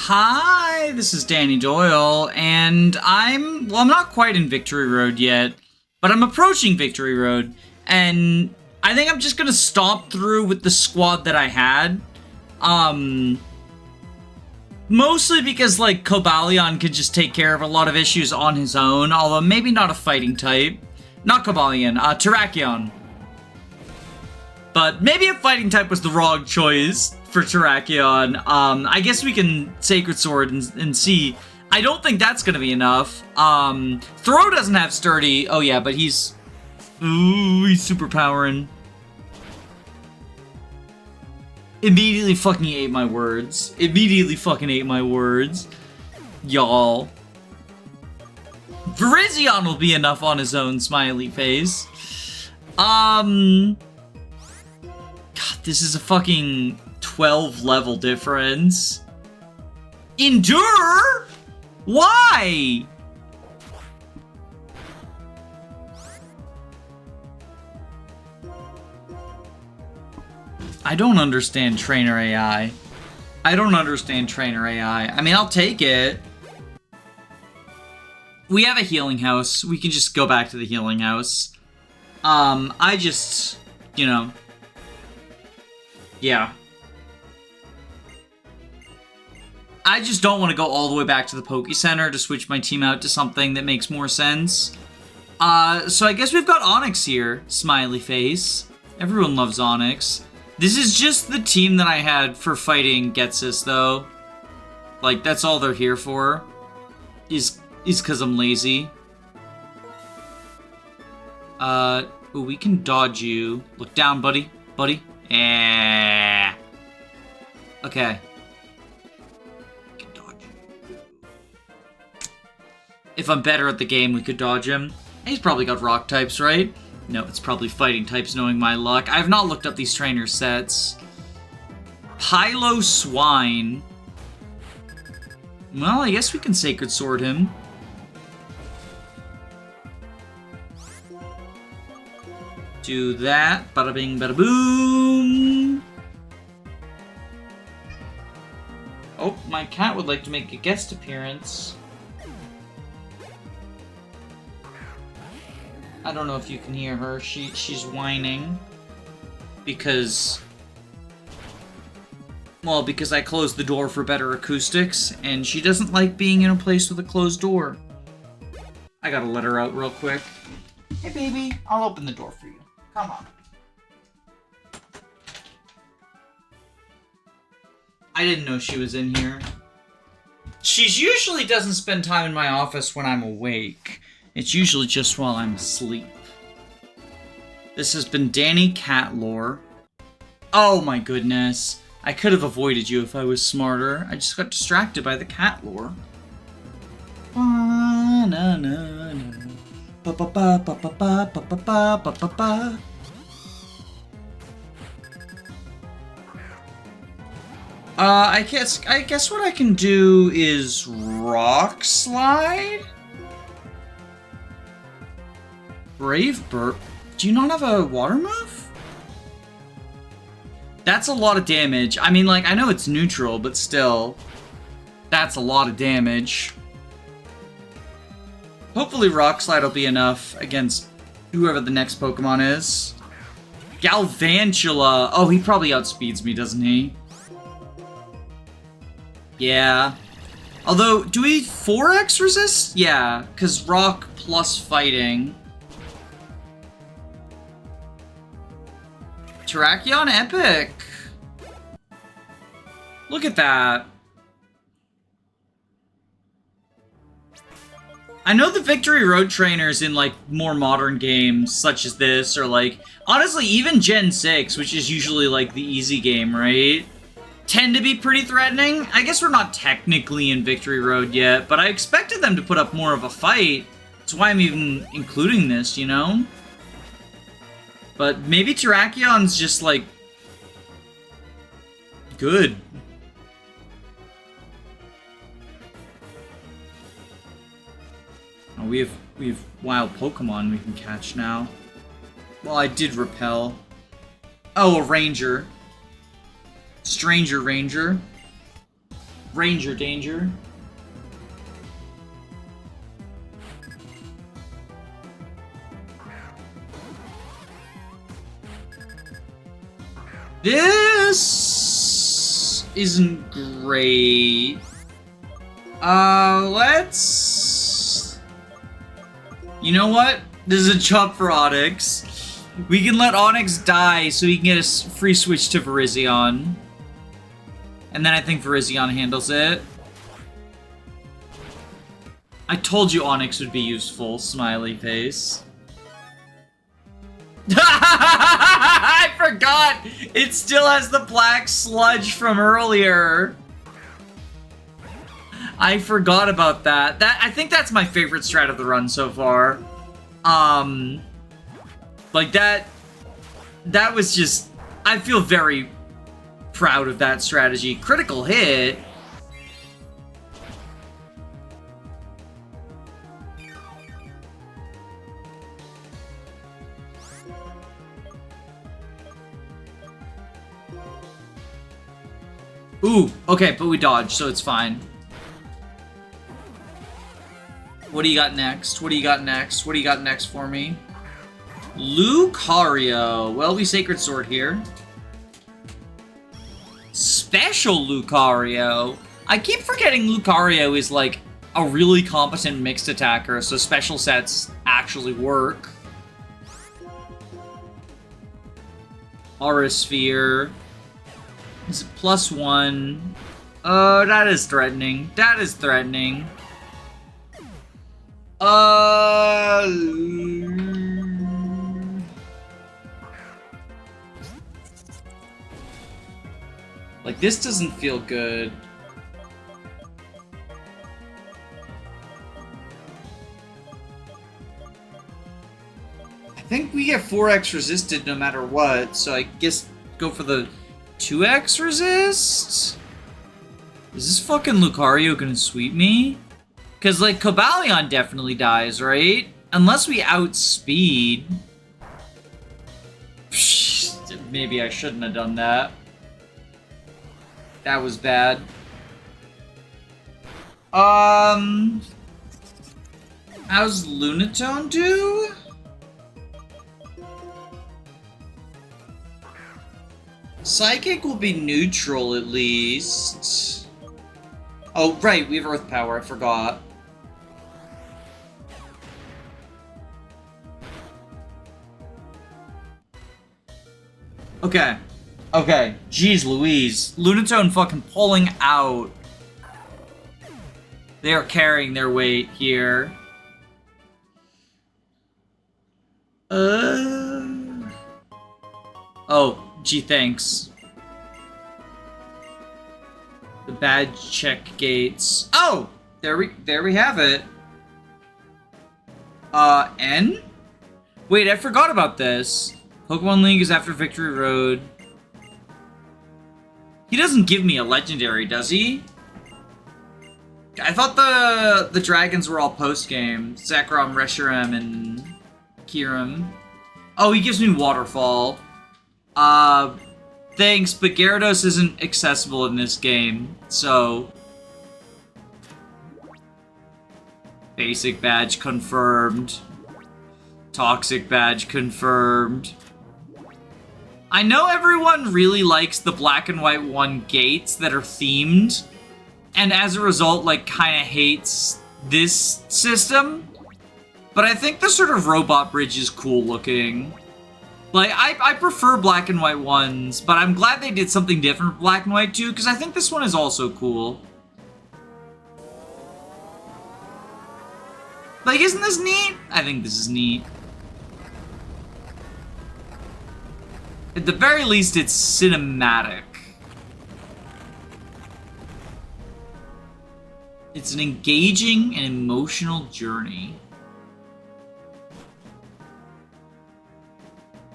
Hi, this is Danny Doyle, and I'm not quite in Victory Road yet, but I'm approaching Victory Road, and I think I'm just gonna stomp through with the squad that I had. Mostly because, like, Cobalion could just take care of a lot of issues on his own, although maybe not a fighting type. Not Cobalion, Terrakion. But maybe a fighting type was the wrong choice for Terrakion. I guess we can Sacred Sword and see. I don't think that's gonna be enough. Throw doesn't have Sturdy. Oh yeah, but he's superpowering. Immediately fucking ate my words. Immediately fucking ate my words. Y'all. Virizion will be enough on his own, smiley face. God, this is a fucking 12 level difference. Endure? Why? I don't understand trainer AI. I don't understand trainer AI. I mean, I'll take it. We have a healing house. We can just go back to the healing house. I just, you know. Yeah. I just don't want to go all the way back to the Poke Center to switch my team out to something that makes more sense. So I guess we've got Onix here. Smiley face. Everyone loves Onix. This is just the team that I had for fighting Getsis, though. Like, that's all they're here for. Is because I'm lazy. Ooh, we can dodge you. Look down, buddy. Buddy. Okay. We can dodge you. If I'm better at the game, we could dodge him. He's probably got rock types, right? No, it's probably fighting types, knowing my luck. I have not looked up these trainer sets. Pylo Swine. Well, I guess we can Sacred Sword him. Do that. Bada bing, bada boom. Oh, my cat would like to make a guest appearance. I don't know if you can hear her. She's whining. Because I closed the door for better acoustics, and she doesn't like being in a place with a closed door. I gotta let her out real quick. Hey, baby, I'll open the door for you. Come on. I didn't know she was in here. She usually doesn't spend time in my office when I'm awake. It's usually just while I'm asleep. This has been Danny Cat Lore. Oh my goodness. I could have avoided you if I was smarter. I just got distracted by the cat lore. I guess what I can do is Rock Slide? Brave Burp. Do you not have a water move? That's a lot of damage. I mean, like, I know it's neutral, but still. That's a lot of damage. Hopefully Rock Slide will be enough against whoever the next Pokemon is. Galvantula. Oh, he probably outspeeds me, doesn't he? Yeah. Although, do we 4x resist? Yeah, because Rock plus Fighting. Terrakion Epic. Look at that. I know the Victory Road trainers in, like, more modern games, such as this, or, like, honestly, even Gen 6, which is usually, like, the easy game, right? Tend to be pretty threatening. I guess we're not technically in Victory Road yet, but I expected them to put up more of a fight. That's why I'm even including this, you know? But maybe Terrakion's just, like, good. Oh, we have wild Pokemon we can catch now. Well, I did repel. Oh, a Ranger. Stranger Ranger. Ranger danger. This isn't great. Let's... You know what? This is a chop for Onix. We can let Onix die so he can get a free switch to Virizion. And then I think Virizion handles it. I told you Onix would be useful, smiley face. I forgot! It still has the black sludge from earlier. I forgot about that. I think that's my favorite strat of the run so far. Like that was just... I feel very proud of that strategy. Critical hit. Ooh, okay, but we dodged, so it's fine. What do you got next? What do you got next? What do you got next for me? Lucario. Well, we Sacred Sword here. Special Lucario. I keep forgetting Lucario is, like, a really competent mixed attacker, so special sets actually work. Aura Sphere. Is it +1? Oh, that is threatening. That is threatening. Like, this doesn't feel good. I think we get 4x resisted no matter what, so I guess go for the 2x resist? Is this fucking Lucario gonna sweep me? Because, like, Cobalion definitely dies, right? Unless we outspeed. Psh, maybe I shouldn't have done that. That was bad. How's Lunatone do? Psychic will be neutral, at least. Oh, right, we have Earth Power, I forgot. Okay. Okay. Jeez Louise. Lunatone fucking pulling out. They are carrying their weight here. Oh, gee, thanks. The badge check gates. Oh! There we have it. N? Wait, I forgot about this. Pokemon League is after Victory Road. He doesn't give me a legendary, does he? I thought the dragons were all post-game. Zekrom, Reshiram, and Kyurem. Oh, he gives me Waterfall. Thanks, but Gyarados isn't accessible in this game, so... Basic badge confirmed. Toxic badge confirmed. I know everyone really likes the black and white 1 gates that are themed, and as a result, like, kinda hates this system, but I think the sort of robot bridge is cool looking. Like, I prefer black and white ones, but I'm glad they did something different for black and white too, because I think this one is also cool. Like, isn't this neat? I think this is neat. At the very least, it's cinematic. It's an engaging and emotional journey.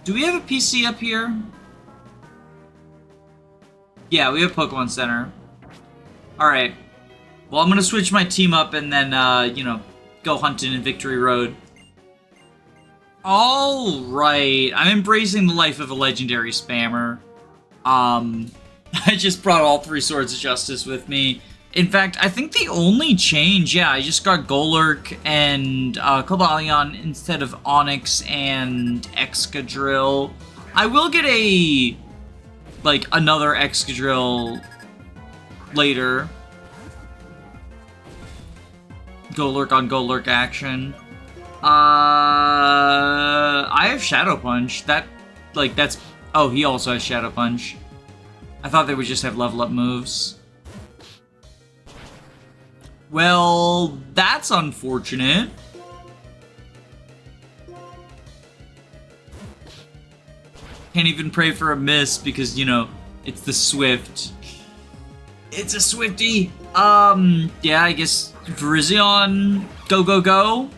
Do we have a PC up here? Yeah, we have Pokemon Center. Alright. Well, I'm gonna switch my team up and then, you know, go hunting in Victory Road. Alright. I'm embracing the life of a legendary spammer. I just brought all 3 Swords of Justice with me. In fact, I think the only change, yeah, I just got Golurk and Cobalion instead of Onix and Excadrill. I will get another Excadrill later. Golurk on Golurk action. I have Shadow Punch. That's... Oh, he also has Shadow Punch. I thought they would just have level up moves. Well, that's unfortunate. Can't even pray for a miss because, you know, it's the Swift. It's a Swiftie. Yeah, I guess Virizion, go, go, go.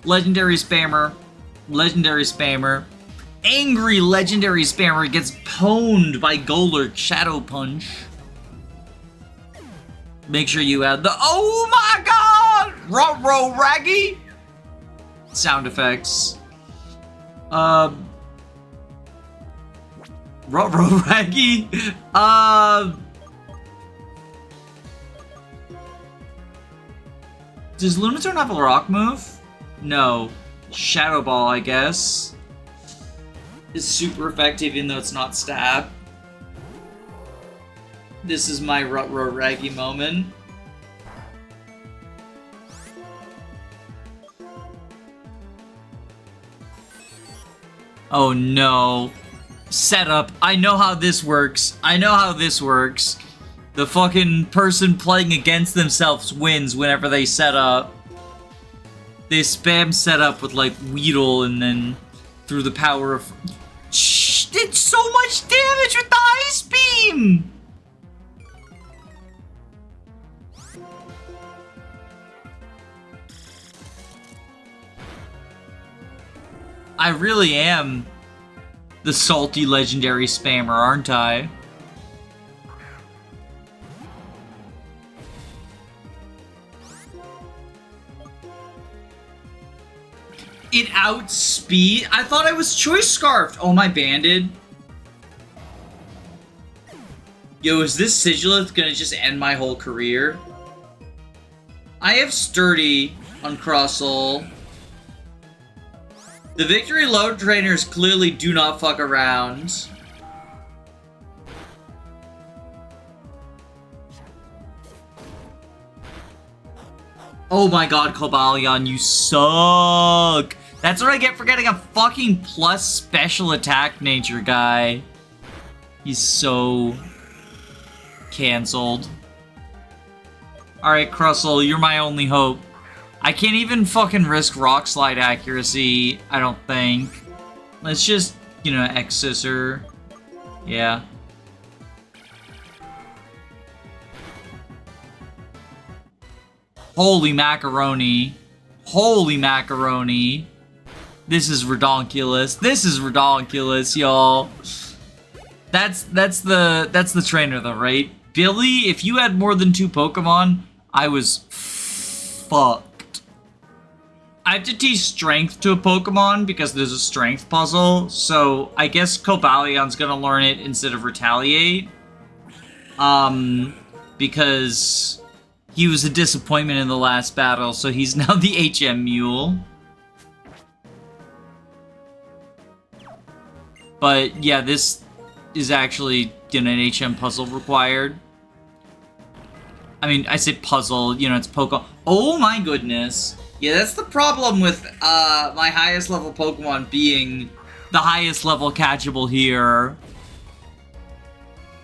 Legendary Spammer. Legendary Spammer. Angry Legendary Spammer gets pwned by Golurk Shadow Punch. Make sure you add the oh my god! Ruh-roh raggy! Sound effects. Ruh-roh raggy? Does Lunatone have a rock move? No. Shadow Ball, I guess. Is super effective even though it's not stab. This is my Ruh-roh raggy moment. Oh no. Setup. I know how this works. I know how this works. The fucking person playing against themselves wins whenever they set up. They spam setup with like Weedle and then through the power of... Shh, did so much damage with the Ice Beam! I really am the salty legendary spammer, aren't I? It outspeed? I thought I was choice scarfed. Oh, my banded. Yo, is this Sigilith gonna just end my whole career? I have Sturdy on Crossoul. The Victory Load Trainers clearly do not fuck around. Oh my god, Cobalion, you suck! That's what I get for getting a fucking plus special attack nature guy. He's so... cancelled. Alright, Crustle, you're my only hope. I can't even fucking risk Rock Slide accuracy, I don't think. Let's just, you know, X-Scissor. Yeah. Holy macaroni. Holy macaroni. This is redonkulous. This is redonkulous, y'all. That's the trainer though, right? Billy, if you had more than 2 Pokemon, I was fucked. I have to teach strength to a Pokemon because there's a strength puzzle, so I guess Cobalion's gonna learn it instead of Retaliate. Because he was a disappointment in the last battle, so he's now the HM Mule. But yeah, this is actually, you know, an HM puzzle required. I mean, I say puzzle, you know, it's Pokemon. Oh my goodness. Yeah, that's the problem with my highest level Pokemon being the highest level catchable here.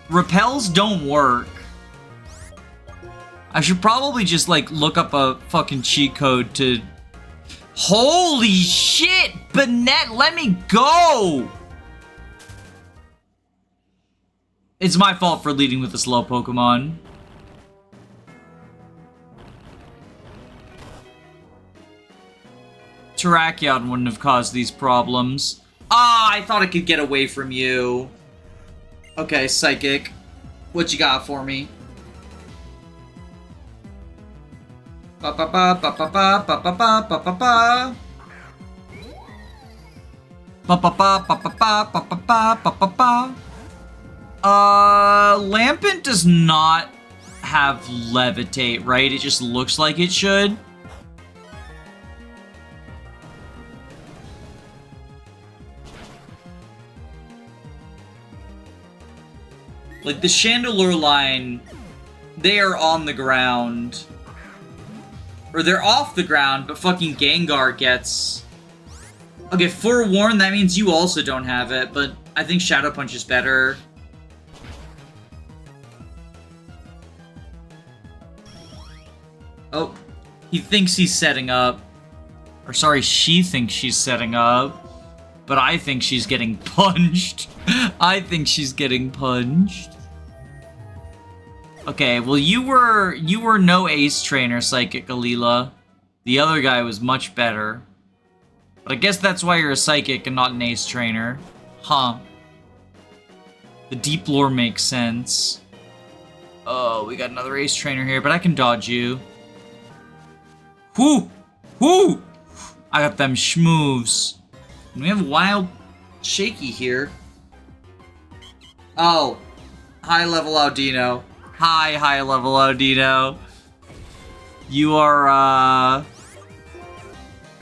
Repels don't work. I should probably just, like, look up a fucking cheat code to... Holy shit! Banette, let me go! It's my fault for leading with a slow Pokemon. Terrakion wouldn't have caused these problems. Ah, I thought I could get away from you. Okay, Psychic. What you got for me? Ba ba ba ba ba ba ba ba ba ba ba ba. Ba ba ba ba ba ba ba ba ba ba ba. Lampent does not have levitate, right? It just looks like it should. Like, the Chandelure line, they are on the ground. Or they're off the ground, but fucking Gengar gets... Okay, forewarned, that means you also don't have it, but I think Shadow Punch is better. Oh, he thinks he's setting up. Or sorry, she thinks she's setting up. But I think she's getting punched. I think she's getting punched. Okay, well you were no ace trainer, Psychic Alila. The other guy was much better. But I guess that's why you're a psychic and not an ace trainer. Huh. The deep lore makes sense. Oh, we got another ace trainer here, but I can dodge you. Whoo! Whoo! I got them schmoves. And we have Wild Shaky here. Oh. High level Audino. Hi, high level Audino. You are,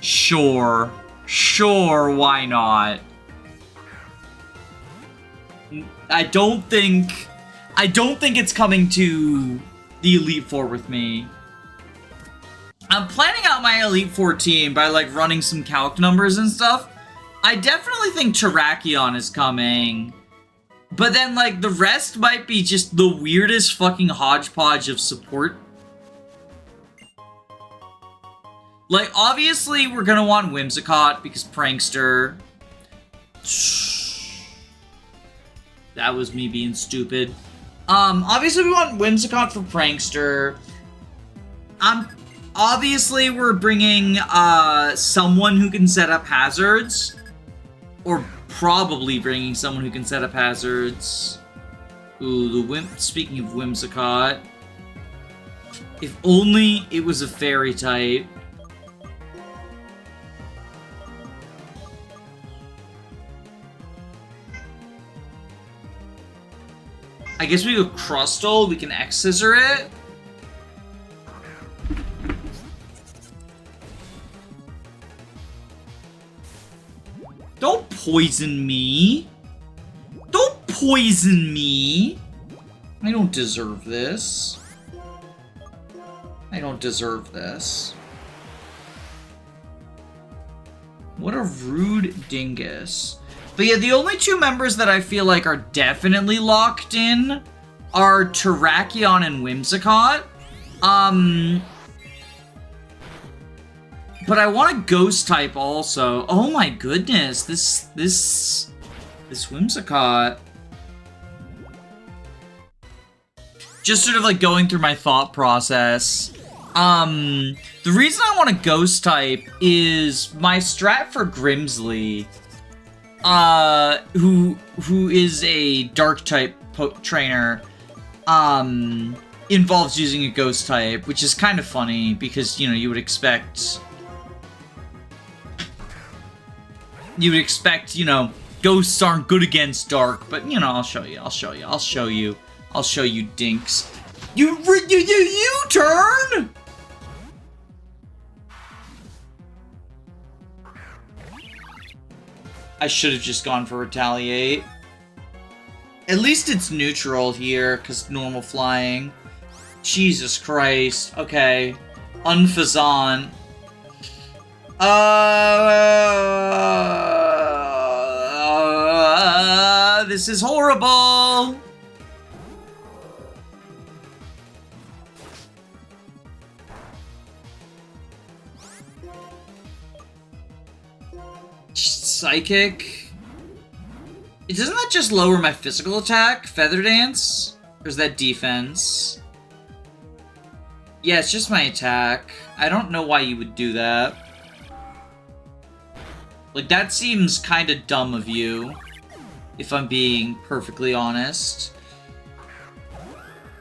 Sure. Sure, why not? I don't think it's coming to the Elite Four with me. I'm planning out my Elite Four team by, like, running some calc numbers and stuff. I definitely think Terrakion is coming. But then, like, the rest might be just the weirdest fucking hodgepodge of support. Like, obviously, we're gonna want Whimsicott because Prankster. That was me being stupid. Obviously, we want Whimsicott for Prankster. Obviously, we're bringing, someone who can set up hazards. Or probably bringing someone who can set up hazards. Ooh, speaking of Whimsicott. If only it was a fairy type. I guess we go Crustle, we can X-Scissor it. Don't poison me. Don't poison me. I don't deserve this. I don't deserve this. What a rude dingus. But yeah, the only two members that I feel like are definitely locked in are Terrakion and Whimsicott. But I want a ghost type also. Oh my goodness, this Whimsicott. Just sort of like going through my thought process. The reason I want a ghost type is my strat for Grimsly. Who is a dark type trainer, involves using a ghost type, which is kind of funny because, you know, you would expect, you know, ghosts aren't good against dark, but, you know, I'll show you, dinks. You turn! I should have just gone for Retaliate. At least it's neutral here, because normal flying. Jesus Christ. Okay. Unfezant. This is horrible! Psychic? Doesn't that just lower my physical attack? Feather Dance? Or is that defense? Yeah, it's just my attack. I don't know why you would do that. Like, that seems kind of dumb of you, if I'm being perfectly honest.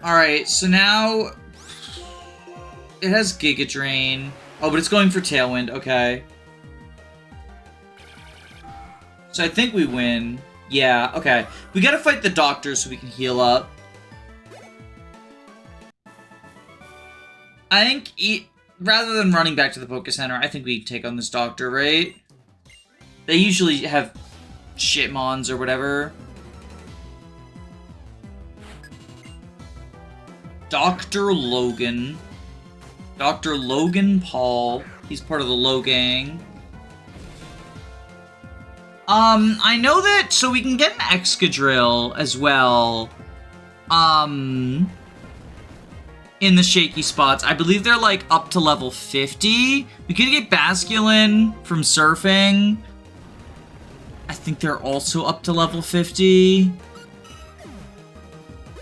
Alright, so now... It has Giga Drain. Oh, but it's going for Tailwind, okay. So I think we win. Yeah, okay. We gotta fight the doctor so we can heal up. I think rather than running back to the Poké Center, I think we take on this doctor, right? They usually have shitmons or whatever. Dr. Logan. Dr. Logan Paul. He's part of the Low Gang. I know that, so we can get an Excadrill as well. In the shaky spots. I believe they're, like, up to level 50. We could get Basculin from Surfing. I think they're also up to level 50.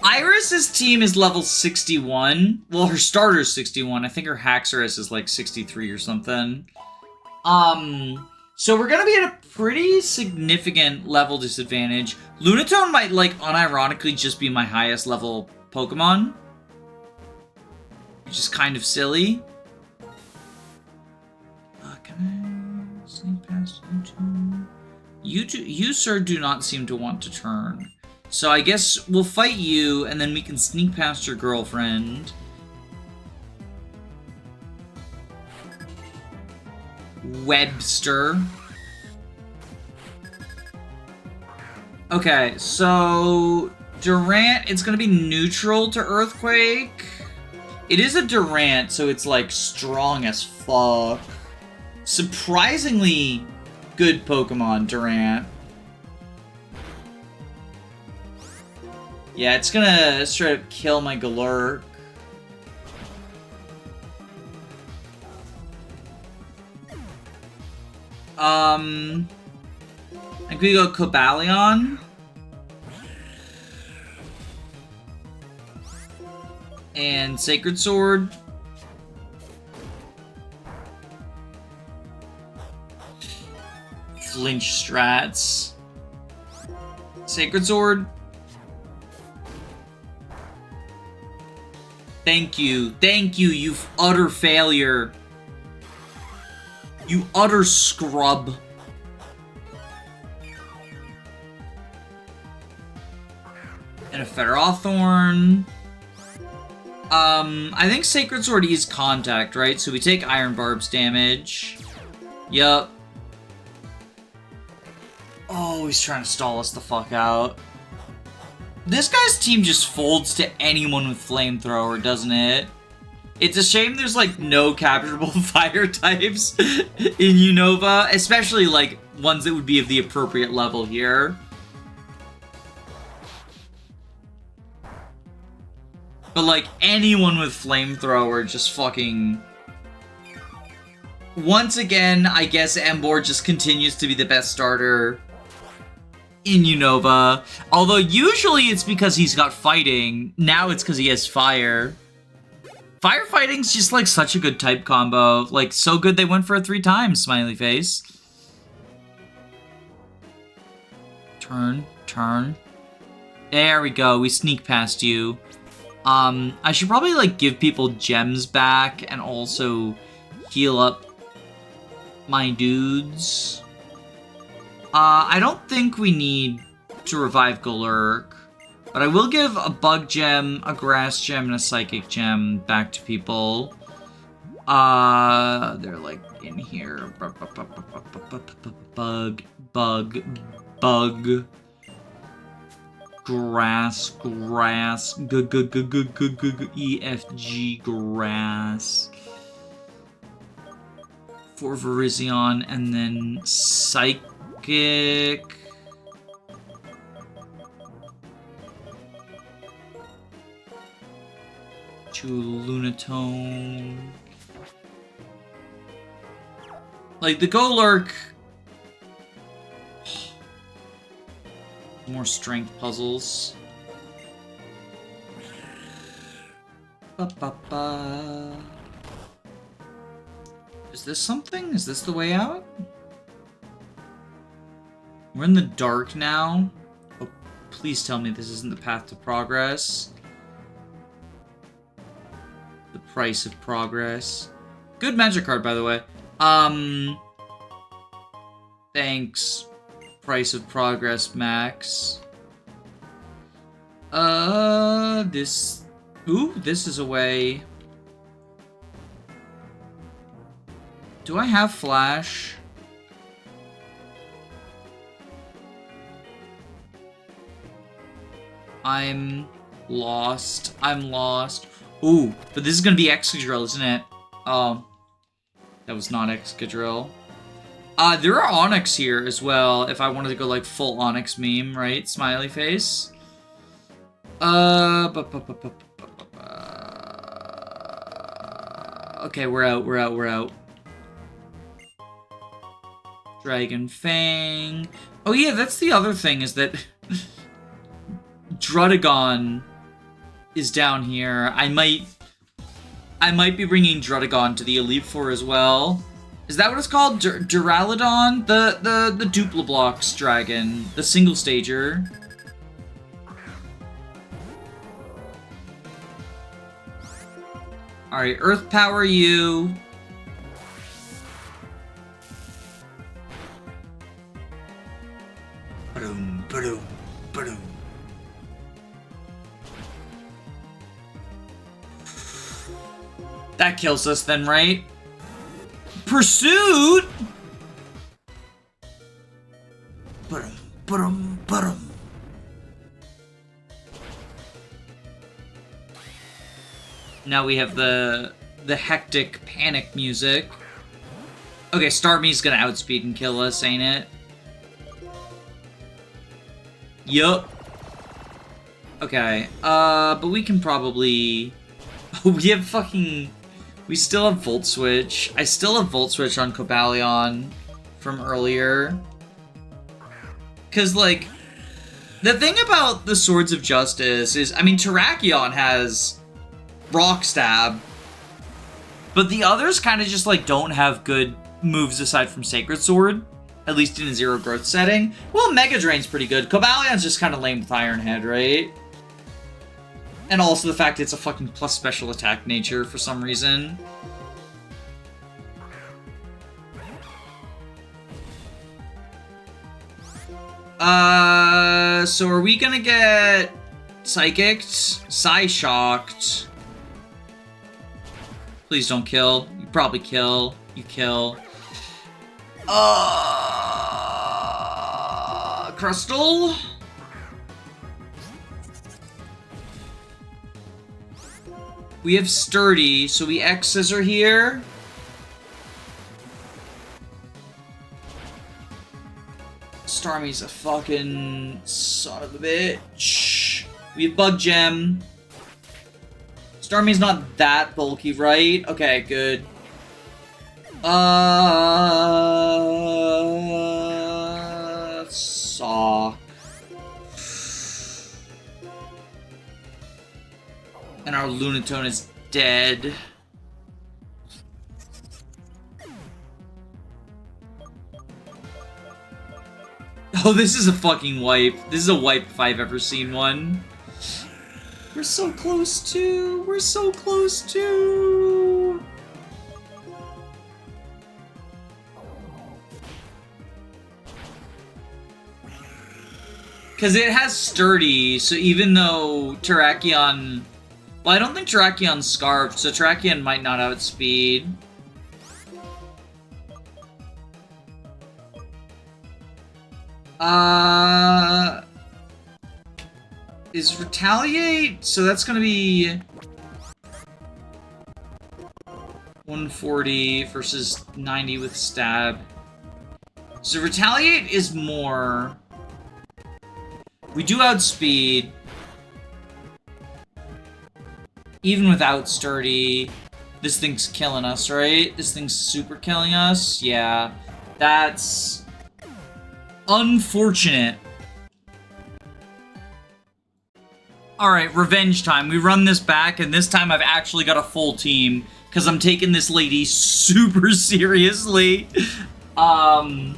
Iris's team is level 61. Well, her starter's 61. I think her Haxorus is like 63 or something. So we're gonna be at a pretty significant level disadvantage. Lunatone might, like, unironically just be my highest level Pokemon. Which is kind of silly. Can I sneak past you two? You, sir, do not seem to want to turn. So I guess we'll fight you, and then we can sneak past your girlfriend. Webster. Okay, so Durant, it's gonna be neutral to Earthquake. It is a Durant, so it's like strong as fuck. Surprisingly good Pokemon, Durant. Yeah, it's gonna straight up kill my Galurk. And we go Cobalion. And Sacred Sword. Flinch strats. Sacred Sword. Thank you, you utter failure. You utter scrub. And a Federothorn. I think Sacred Sword is contact, right? So we take Iron Barb's damage. Yup. Oh, he's trying to stall us the fuck out. This guy's team just folds to anyone with Flamethrower, doesn't it? It's a shame there's, like, no capturable fire types in Unova, especially, like, ones that would be of the appropriate level here. But, like, anyone with Flamethrower just fucking... Once again, I guess Emboar just continues to be the best starter in Unova. Although usually it's because he's got fighting. Now it's because he has fire. Firefighting's just like such a good type combo. Like, so good they went for it 3 times, smiley face. Turn. There we go, we sneak past you. I should probably, like, give people gems back and also heal up my dudes. I don't think we need to revive Galurk, but I will give a Bug Gem, a Grass Gem, and a Psychic Gem back to people. They're, like, in here. Bug. Grass. EFG, grass. For Virizion, and then Psychic. To Lunatone. Like, the Golurk... More strength puzzles. Is this something? Is this the way out? We're in the dark now. Oh, please tell me this isn't the path to progress. The price of progress. Good magic card, by the way. Thanks. Price of progress, Max. This... Ooh, this is a way... Do I have Flash? I'm lost. I'm lost. Ooh, but this is gonna be Excadrill, isn't it? Oh. That was not Excadrill. There are Onix here as well, if I wanted to go, like, full Onix meme, right? Smiley face. Okay, we're out. Dragon Fang. Oh yeah, that's the other thing, is that Druddigon is down here. I might be bringing Druddigon to the Elite Four as well. Is that what it's called? Duraludon? The Duplablox dragon. The single stager. Alright, Earth Power you. Ba-doom, ba-doom, ba-doom. That kills us then, right? Pursuit! Ba-dum, ba-dum, ba-dum. Now we have the hectic panic music. Okay, Starmie's gonna outspeed and kill us, ain't it? Yup. Okay, but we can probably... we have fucking... We still have Volt Switch. I still have Volt Switch on Cobalion from earlier. Because, like, the thing about the Swords of Justice is, I mean, Terrakion has Rock Stab, but the others kind of just, like, don't have good moves aside from Sacred Sword, at least in a Zero Growth setting. Well, Mega Drain's pretty good. Cobalion's just kind of lame with Iron Head, right? And also the fact it's a fucking plus special attack nature for some reason. So are we gonna get Psychicked? Psyshocked? Please don't kill. You probably kill. You kill. Crystal? We have Sturdy, so we X-Scissor here. Starmie's a fucking son of a bitch. We have Bug Gem. Starmie's not that bulky, right? Okay, good. Saw. And our Lunatone is dead. Oh, this is a fucking wipe. This is a wipe if I've ever seen one. We're so close to. We're so close to. Because it has Sturdy, so even though Terrakion... Well, I don't think Terrakion's Scarfed, so Terrakion might not outspeed. Is Retaliate? So that's gonna be... 140 versus 90 with Stab. So Retaliate is more... We do outspeed. Even without Sturdy, this thing's killing us, right? This thing's super killing us? Yeah. That's... unfortunate. Alright, revenge time. We run this back, and this time I've actually got a full team, because I'm taking this lady super seriously. I'm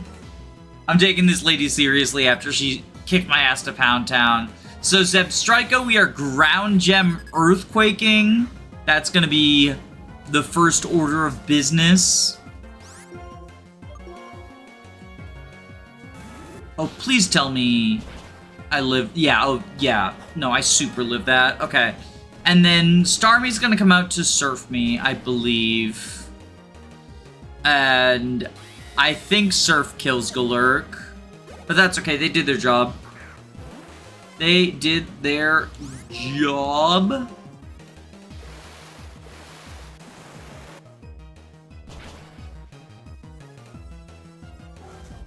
taking this lady seriously after she kicked my ass to Pound Town. So, Zebstrika, we are Ground Gem Earthquaking. That's gonna be the first order of business. Oh, please tell me I live... Yeah, oh, yeah. No, I super live that. Okay. And then Starmie's gonna come out to surf me, I believe. And I think Surf kills Galurk. But that's okay, they did their job. They did their job.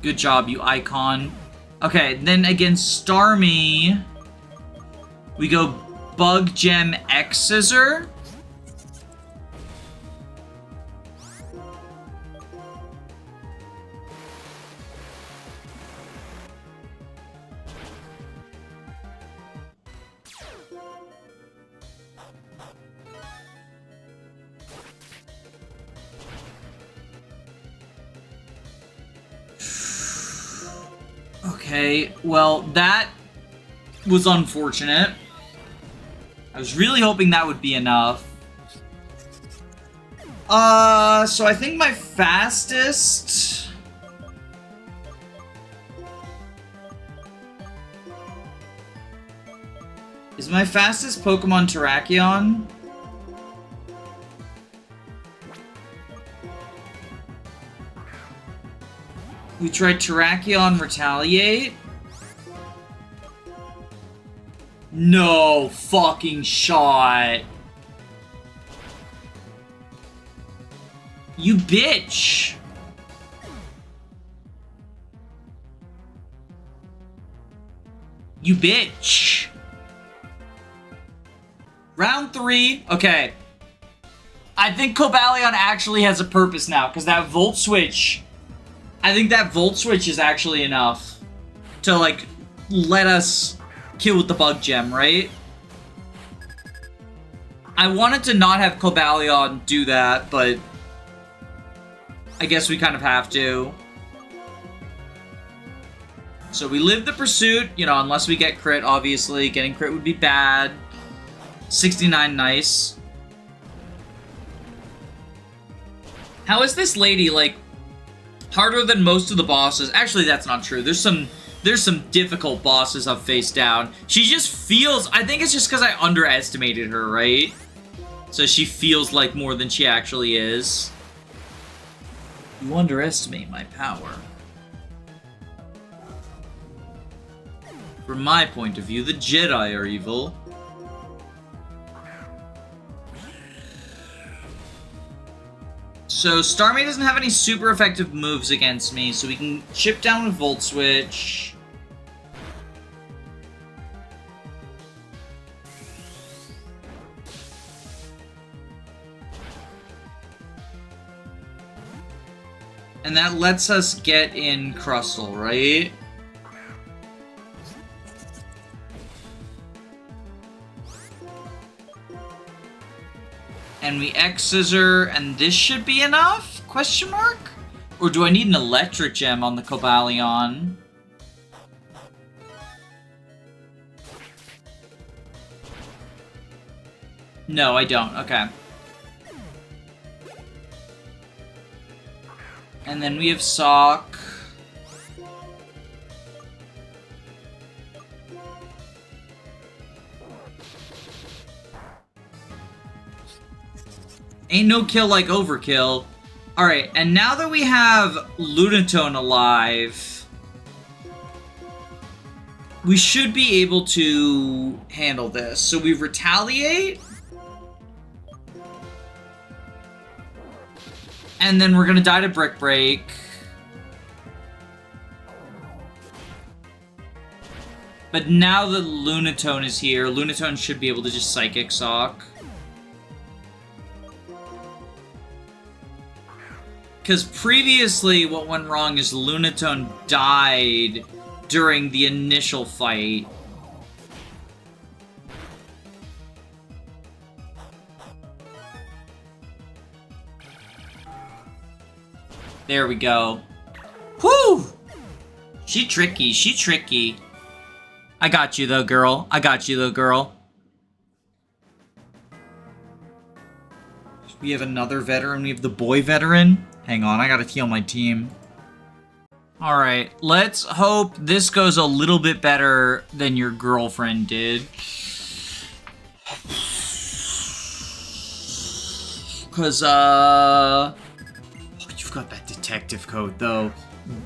Good job, you icon. Okay, then against Starmie, we go Bug Gem X Scissor. Okay, well, that was unfortunate. I was really hoping that would be enough. So I think my fastest... Is my fastest Pokemon Terrakion? We tried Terrakion Retaliate. No fucking shot. You bitch. You bitch. Round 3. Okay. I think Cobalion actually has a purpose now, because that Volt Switch... I think that Volt Switch is actually enough to, like, let us kill with the Bug Gem, right? I wanted to not have Cobalion do that, but I guess we kind of have to. So we live the pursuit, you know, unless we get crit, obviously. Getting crit would be bad. 69, nice. How is this lady, like, harder than most of the bosses? Actually, that's not true. There's some difficult bosses I've faced down. She just feels... I think it's just because I underestimated her, right? So she feels like more than she actually is. You underestimate my power. From my point of view, the Jedi are evil. So Starmie doesn't have any super effective moves against me, so we can chip down with Volt Switch. And that lets us get in Crustle, right? And we X-Scissor, and this should be enough? Question mark? Or do I need an Electric Gem on the Cobalion? No, I don't. Okay. And then we have Sock. Ain't no kill like overkill. Alright, and now that we have Lunatone alive, we should be able to handle this. So we retaliate. And then we're gonna die to Brick Break. But now that Lunatone is here, Lunatone should be able to just Psychic Sock. Because previously, what went wrong is Lunatone died during the initial fight. There we go. Whew! She tricky, she tricky. I got you though, girl. I got you though, girl. We have another veteran. We have the boy veteran. Hang on, I gotta heal my team. Alright, let's hope this goes a little bit better than your girlfriend did. Because, you've got that detective coat, though.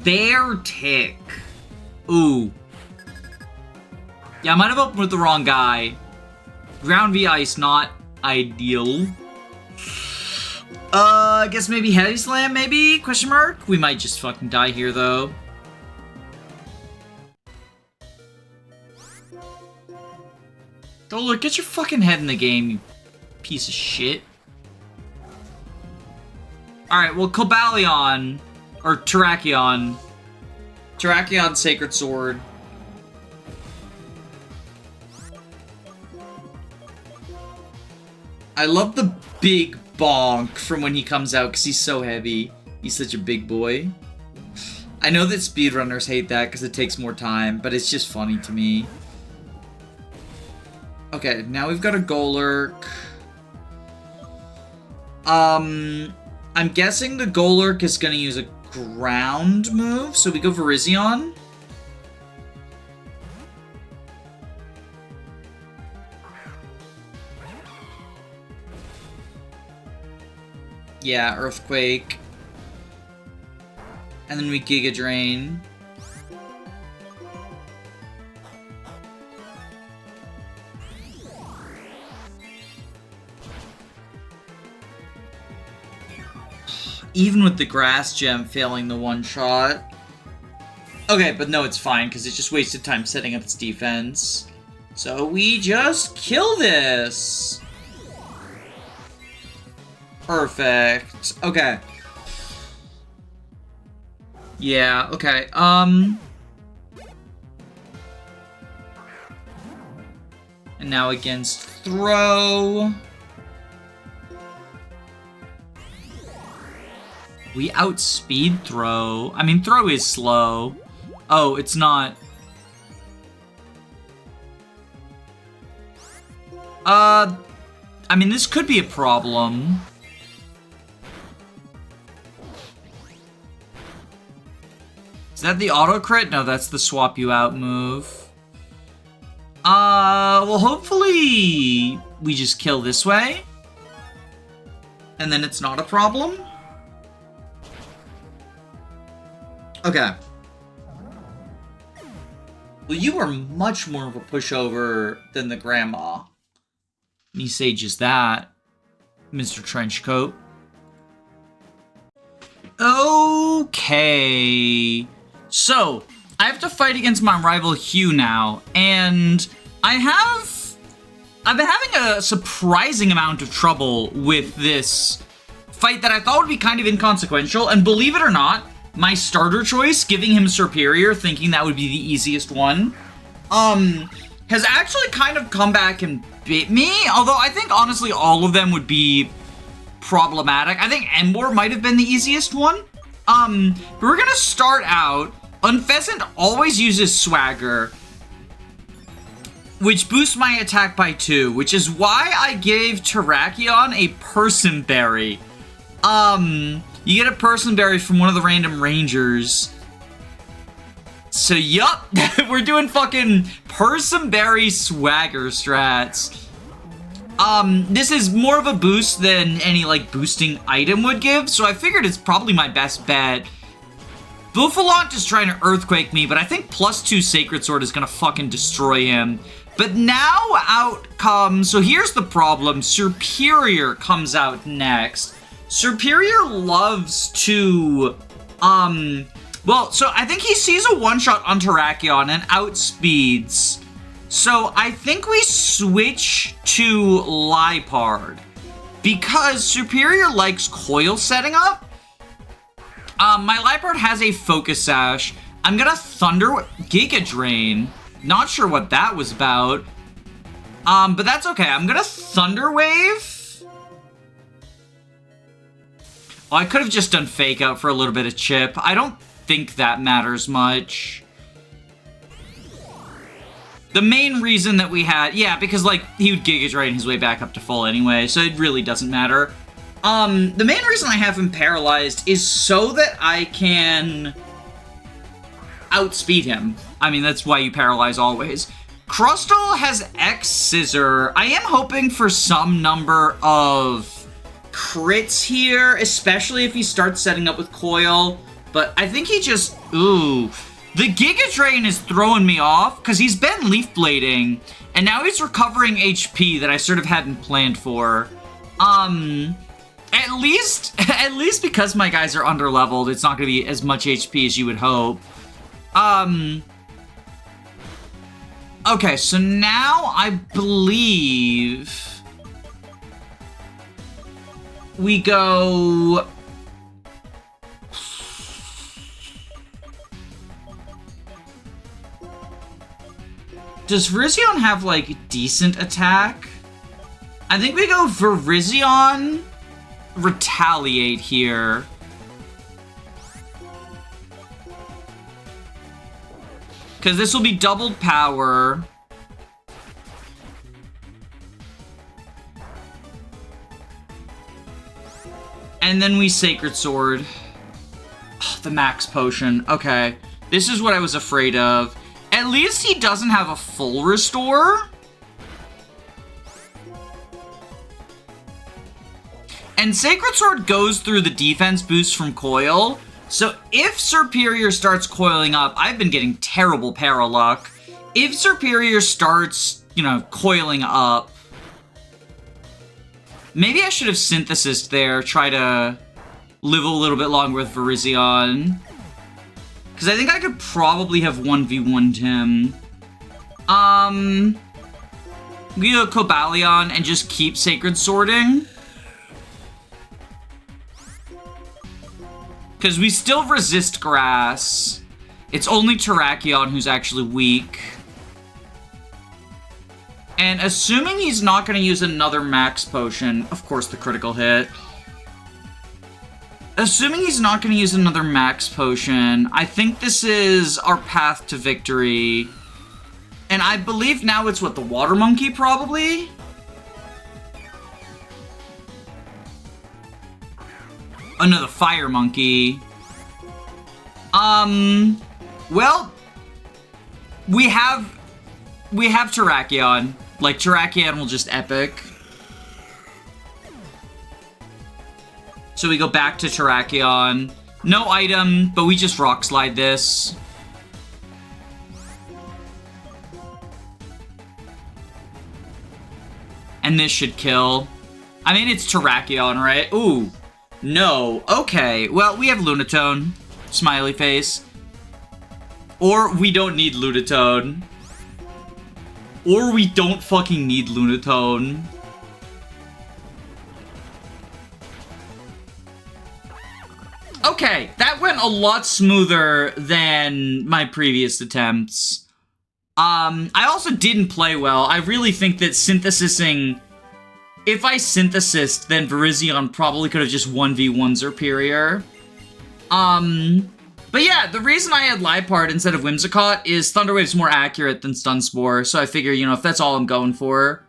Bear Tick. Ooh. Yeah, I might have opened with the wrong guy. Ground v Ice, not ideal. I guess maybe Heavy Slam, maybe? Question mark? We might just fucking die here, though. Oh, look, get your fucking head in the game, you piece of shit. Alright, well, Cobalion, or Terrakion. Terrakion Sacred Sword. I love the big bonk from when he comes out, because he's so heavy. He's such a big boy. I know that speedrunners hate that, because it takes more time, but it's just funny to me. Okay, now we've got a Golurk. I'm guessing the Golurk is going to use a ground move, so we go Virizion. Yeah, Earthquake. And then we Giga Drain. Even with the Grass Gem failing the one-shot. Okay, but no, it's fine, because it just wasted time setting up its defense. So we just kill this! Perfect. Okay. Yeah, okay, And now against Throw. We outspeed Throw. I mean, Throw is slow. Oh, it's not. I mean, this could be a problem. Is that the auto crit? No, that's the swap you out move. Well, hopefully we just kill this way. And then it's not a problem. Okay. Well, you are much more of a pushover than the grandma. Any sage is that, Mr. Trenchcoat. Okay. So, I have to fight against my rival Hugh now, and I've been having a surprising amount of trouble with this fight that I thought would be kind of inconsequential, and believe it or not, my starter choice, giving him Superior, thinking that would be the easiest one, has actually kind of come back and bit me, although I think, honestly, all of them would be problematic. I think Emboar might have been the easiest one. But we're gonna start out. Unfezant always uses Swagger, which boosts my attack by 2, which is why I gave Terrakion a Person Berry. You get a Person Berry from one of the random rangers. So, yup, we're doing fucking Person Berry Swagger strats. This is more of a boost than any, like, boosting item would give, so I figured it's probably my best bet. Buffalant is trying to Earthquake me, but I think +2 Sacred Sword is gonna fucking destroy him. But now out comes... So here's the problem. Superior comes out next. Superior loves to... Well, so I think he sees a one-shot on Terrakion and outspeeds. So I think we switch to Liepard. Because Superior likes coil setting up. My Liepard has a Focus Sash. I'm gonna Thunder Giga Drain. Not sure what that was about. But that's okay. I'm gonna Thunder Wave. Well, I could have just done Fake Out for a little bit of chip. I don't think that matters much. The main reason that we had... Yeah, because, like, he would Giga Drain his way back up to full anyway, so it really doesn't matter. The main reason I have him paralyzed is so that I can outspeed him. I mean, that's why you paralyze always. Crustle has X Scissor. I am hoping for some number of crits here, especially if he starts setting up with Coil. But I think he just... Ooh. The Giga Drain is throwing me off, because he's been Leaf Blading, and now he's recovering HP that I sort of hadn't planned for. At least because my guys are underleveled, it's not going to be as much HP as you would hope. Okay, so now I believe we go... Does Virizion have, like, decent attack? I think we go Virizion, Retaliate here. Because this will be doubled power. And then we Sacred Sword. Oh, the max potion. Okay. This is what I was afraid of. At least he doesn't have a full restore. And Sacred Sword goes through the defense boost from Coil. So if Serperior starts coiling up, I've been getting terrible para luck. If Serperior starts, you know, coiling up, maybe I should have Synthesis there, try to live a little bit longer with Virizion. Because I think I could probably have 1v1'd him. We go Cobalion and just keep Sacred Swording. Because we still resist Grass. It's only Terrakion who's actually weak. And assuming he's not going to use another Max Potion, of course the critical hit. Assuming he's not going to use another Max Potion, I think this is our path to victory. And I believe now it's what, the Water Monkey probably? Oh no, the Fire Monkey. Well, we have Terrakion. Like, Terrakion will just epic. So we go back to Terrakion. No item, but we just Rock Slide this. And this should kill. I mean, it's Terrakion, right? Ooh. No. Okay. Well, we have Lunatone. Smiley face. Or we don't need Lunatone. Or we don't fucking need Lunatone. Okay, that went a lot smoother than my previous attempts. I also didn't play well. I really think that synthesizing... If I synthesized, then Virizion probably could have just 1v1 Serperior. But yeah, the reason I had Liepard instead of Whimsicott is Thunder Wave's more accurate than Stun Spore, so I figure, you know, if that's all I'm going for.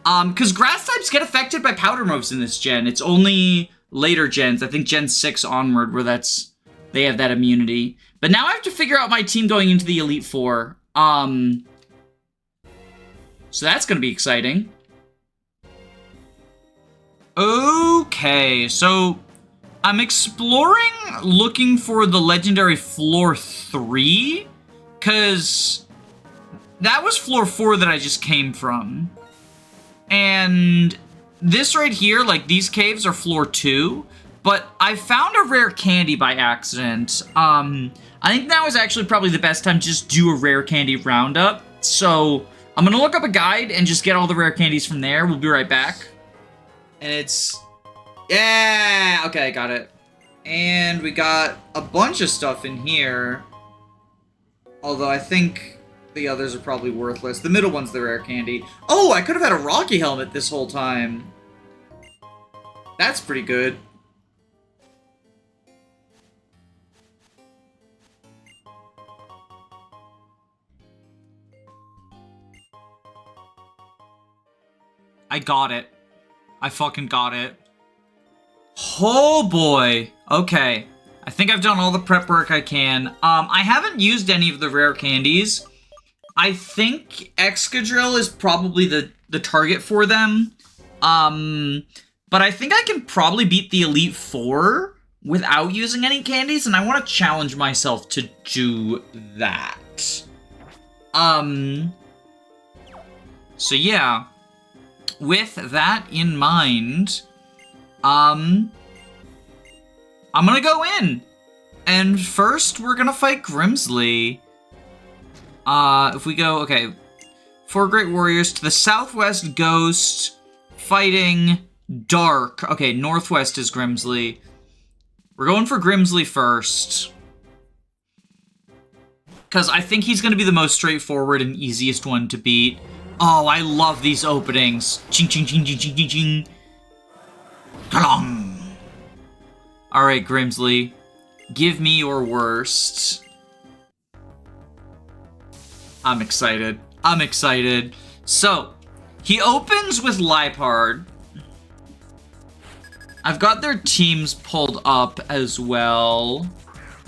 Because Grass types get affected by Powder moves in this gen. It's only later gens, I think Gen 6 onward, where they have that immunity. But now I have to figure out my team going into the Elite Four. So that's gonna be exciting. Okay, so I'm exploring looking for the legendary floor 3, because that was floor 4 that I just came from. And this right here, like these caves are floor 2, but I found a rare candy by accident. I think now is actually probably the best time to just do a rare candy roundup. So I'm gonna look up a guide and just get all the rare candies from there. We'll be right back. And it's... Yeah! Okay, got it. And we got a bunch of stuff in here. Although I think the others are probably worthless. The middle one's the rare candy. Oh, I could have had a Rocky Helmet this whole time. That's pretty good. I got it. I fucking got it. Oh boy. Okay. I think I've done all the prep work I can. I haven't used any of the rare candies. I think Excadrill is probably the target for them. But But I think I can probably beat the Elite Four without using any candies, and I want to challenge myself to do that. So yeah, with that in mind, I'm gonna go in. And first, we're gonna fight Grimsly. If we go, okay, 4 Great Warriors to the southwest, Ghost, fighting Dark. Okay, northwest is Grimsly. We're going for Grimsly first. Because I think he's gonna be the most straightforward and easiest one to beat. Oh, I love these openings. Ching, ching, ching, ching, ching, ching, ching. Kalong. Alright, Grimsly. Give me your worst. I'm excited. I'm excited. So, he opens with Liepard. I've got their teams pulled up as well.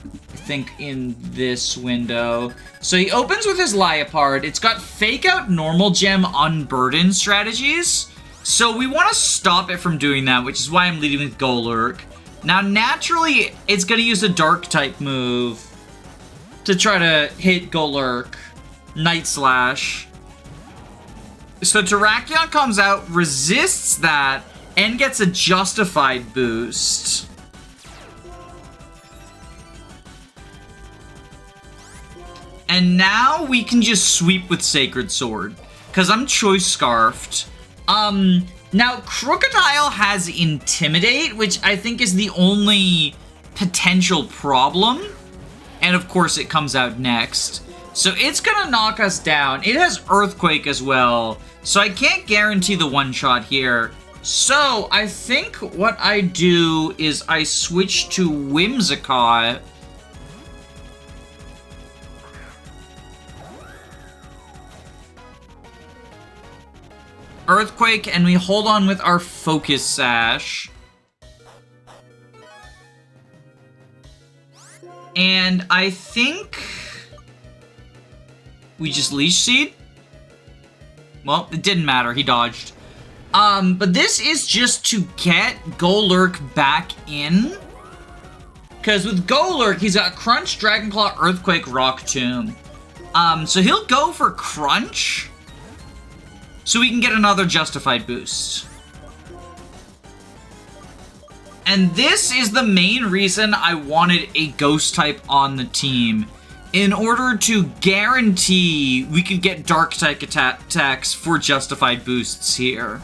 I think in this window. So he opens with his Liepard. It's got Fake Out, Normal Gem, Unburden strategies. So we want to stop it from doing that, which is why I'm leading with Golurk. Now, naturally, it's going to use a Dark-type move to try to hit Golurk. Night Slash. So Terrakion comes out, resists that, and gets a justified boost. And now we can just sweep with Sacred Sword, because I'm Choice Scarfed. Now, Crocodile has Intimidate, which I think is the only potential problem. And of course, it comes out next. So it's gonna knock us down. It has Earthquake as well, so I can't guarantee the one-shot here. So I think what I do is I switch to Whimsicott. Earthquake, and we hold on with our Focus Sash. And I think we just Leash Seed? Well, it didn't matter. He dodged. But this is just to get Golurk back in. Because with Golurk, he's got Crunch, Dragonclaw, Earthquake, Rock Tomb. So he'll go for Crunch, so we can get another Justified boost. And this is the main reason I wanted a Ghost type on the team. In order to guarantee we could get Dark type attacks for Justified boosts here.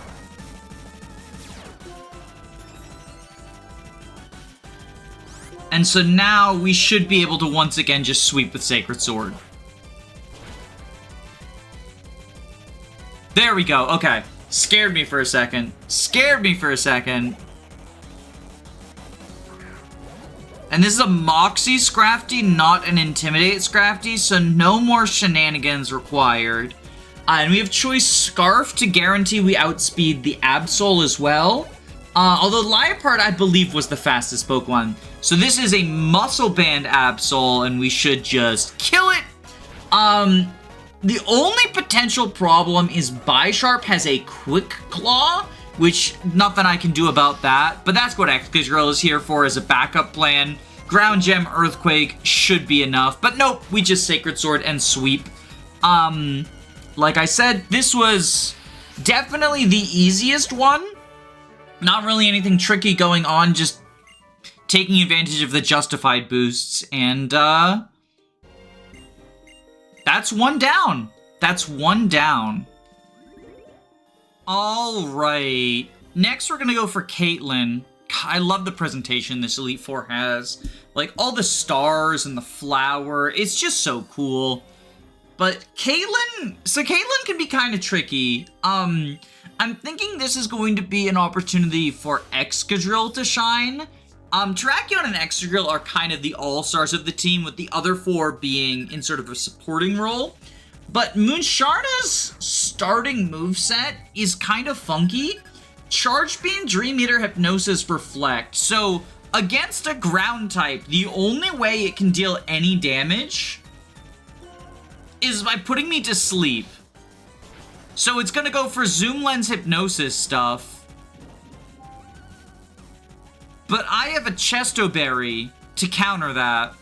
And so now we should be able to once again just sweep with Sacred Sword. There we go, okay. Scared me for a second. Scared me for a second. And this is a Moxie Scrafty, not an Intimidate Scrafty, so no more shenanigans required. And we have Choice Scarf to guarantee we outspeed the Absol as well. Although Liepard, I believe, was the fastest Pokemon. So this is a Muscle Band Absol, and we should just kill it. The only potential problem is Bisharp has a Quick Claw, which nothing I can do about that. But that's what Excadrill is here for as a backup plan. Ground Gem, Earthquake should be enough. But nope, we just Sacred Sword and sweep. Like I said, this was definitely the easiest one. Not really anything tricky going on, just taking advantage of the Justified boosts. And, that's one down. That's one down. All right. Next, we're going to go for Caitlyn. I love the presentation this Elite Four has. Like, all the stars and the flower. It's just so cool. But Caitlyn... So Caitlyn can be kind of tricky. I'm thinking this is going to be an opportunity for Excadrill to shine. Terrakion and Excadrill are kind of the all-stars of the team, with the other four being in sort of a supporting role. But Moonsharda's starting moveset is kind of funky. Charge Beam, Dream Eater, Hypnosis, Reflect. So, against a ground type, the only way it can deal any damage is by putting me to sleep. So it's gonna go for Zoom Lens Hypnosis stuff. But I have a Chesto Berry to counter that.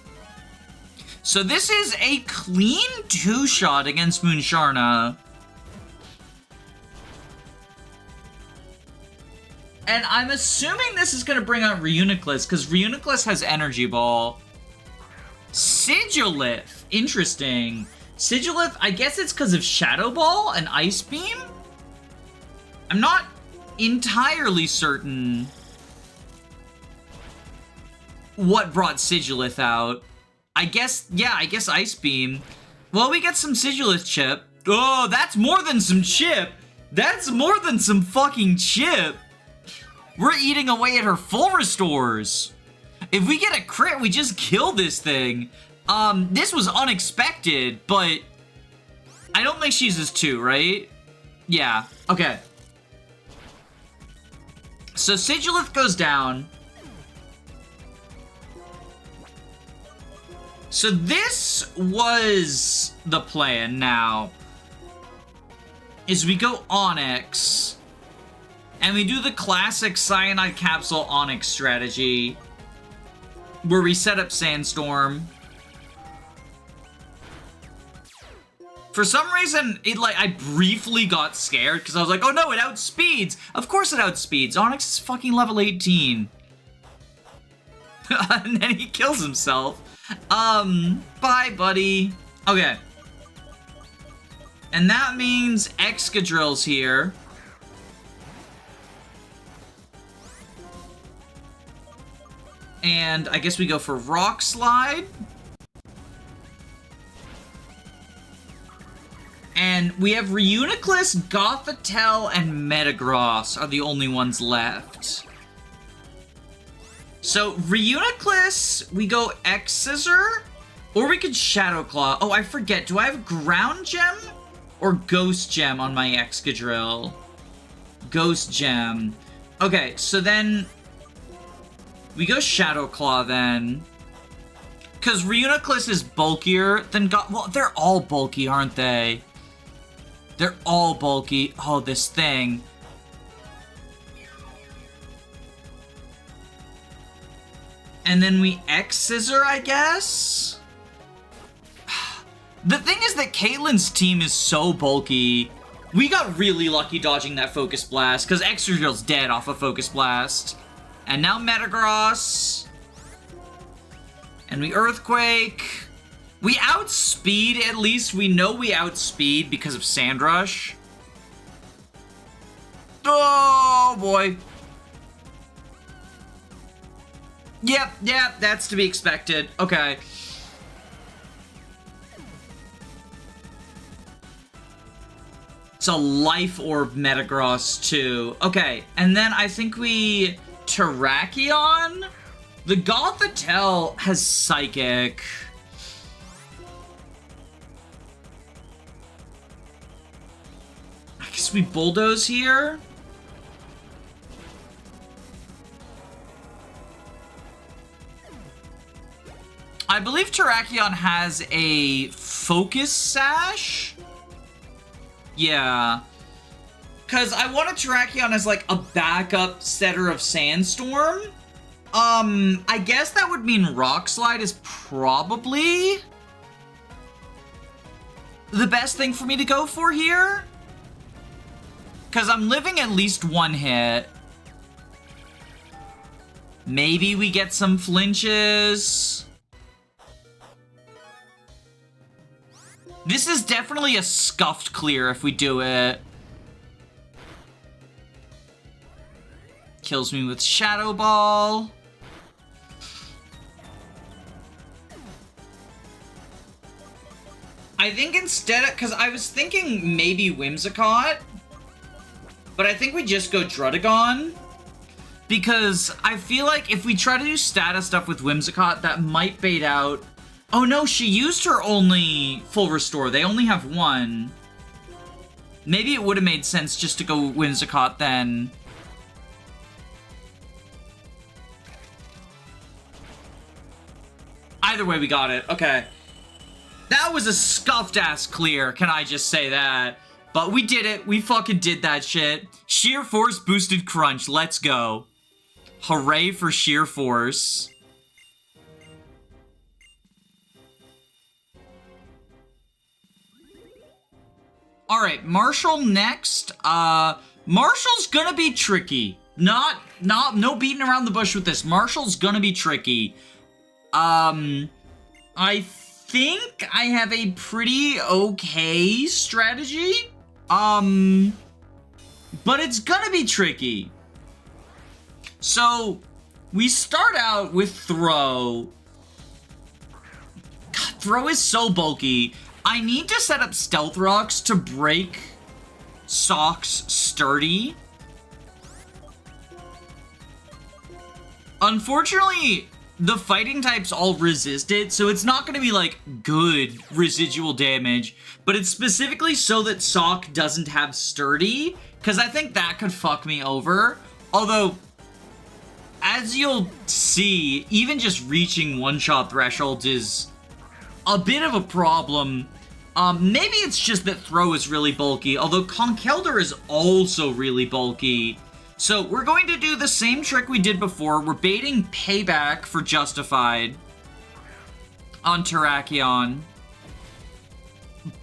So this is a clean 2-shot against Moonsharna. And I'm assuming this is going to bring out Reuniclus, because Reuniclus has Energy Ball. Sigilith. Interesting. Sigilith, I guess it's because of Shadow Ball and Ice Beam? I'm not entirely certain what brought Sigilith out. I guess Ice Beam. Well, we get some Sigilith chip. Oh, that's more than some chip. That's more than some fucking chip. We're eating away at her full restores. If we get a crit, we just kill this thing. This was unexpected, but I don't think she uses 2, right? Yeah, okay. So Sigilith goes down. So this was the plan now. Is we go Onix. And we do the classic Cyanide Capsule Onix strategy. Where we set up Sandstorm. For some reason, I briefly got scared because I was like, oh no, it outspeeds. Of course it outspeeds. Onix is fucking level 18. And then he kills himself. Bye, buddy. Okay. And that means Excadrill's here. And I guess we go for Rock Slide. And we have Reuniclus, Gothitelle, and Metagross are the only ones left. So, Reuniclus, we go X-Scissor, or we could Shadow Claw. Oh, I forget. Do I have Ground Gem or Ghost Gem on my Excadrill? Ghost Gem. Okay, so then we go Shadow Claw then. Because Reuniclus is bulkier than well, they're all bulky, aren't they? They're all bulky. Oh, this thing. And then we X-Scissor, I guess? The thing is that Caitlin's team is so bulky. We got really lucky dodging that Focus Blast, because Excadrill's dead off a Focus Blast. And now Metagross. And we Earthquake. We outspeed, at least. We know we outspeed because of Sandrush. Oh, boy. Yep, that's to be expected. Okay. It's a Life Orb Metagross, too. Okay, and then I think we Terrakion? The Gothitelle has Psychic. I guess we Bulldoze here? I believe Terrakion has a Focus Sash? Yeah. Because I wanted Terrakion as, like, a backup setter of Sandstorm. I guess that would mean Rock Slide is probably the best thing for me to go for here. Because I'm living at least one hit. Maybe we get some flinches. This is definitely a scuffed clear if we do it. Kills me with Shadow Ball. I think instead of, because I was thinking maybe Whimsicott, but I think we just go Druddigon. Because I feel like if we try to do status stuff with Whimsicott, that might bait out. Oh no, she used her only full restore. They only have one. Maybe it would have made sense just to go Whimsicott then. Either way, we got it. Okay. That was a scuffed-ass clear, can I just say that? But we did it. We fucking did that shit. Sheer Force boosted Crunch. Let's go. Hooray for sheer force. Alright, Marshal next. Marshal's gonna be tricky. No beating around the bush with this. Marshal's gonna be tricky. I think I have a pretty okay strategy. But it's gonna be tricky. So, we start out with Throw. God, Throw is so bulky. I need to set up Stealth Rocks to break Sock's Sturdy. Unfortunately, the fighting types all resist it, so it's not going to be, like, good residual damage, but it's specifically so that Sock doesn't have Sturdy, because I think that could fuck me over. Although, as you'll see, even just reaching one-shot thresholds is a bit of a problem. Maybe it's just that Throw is really bulky, although Conkeldurr is also really bulky. So we're going to do the same trick we did before. We're baiting Payback for Justified on Terrakion.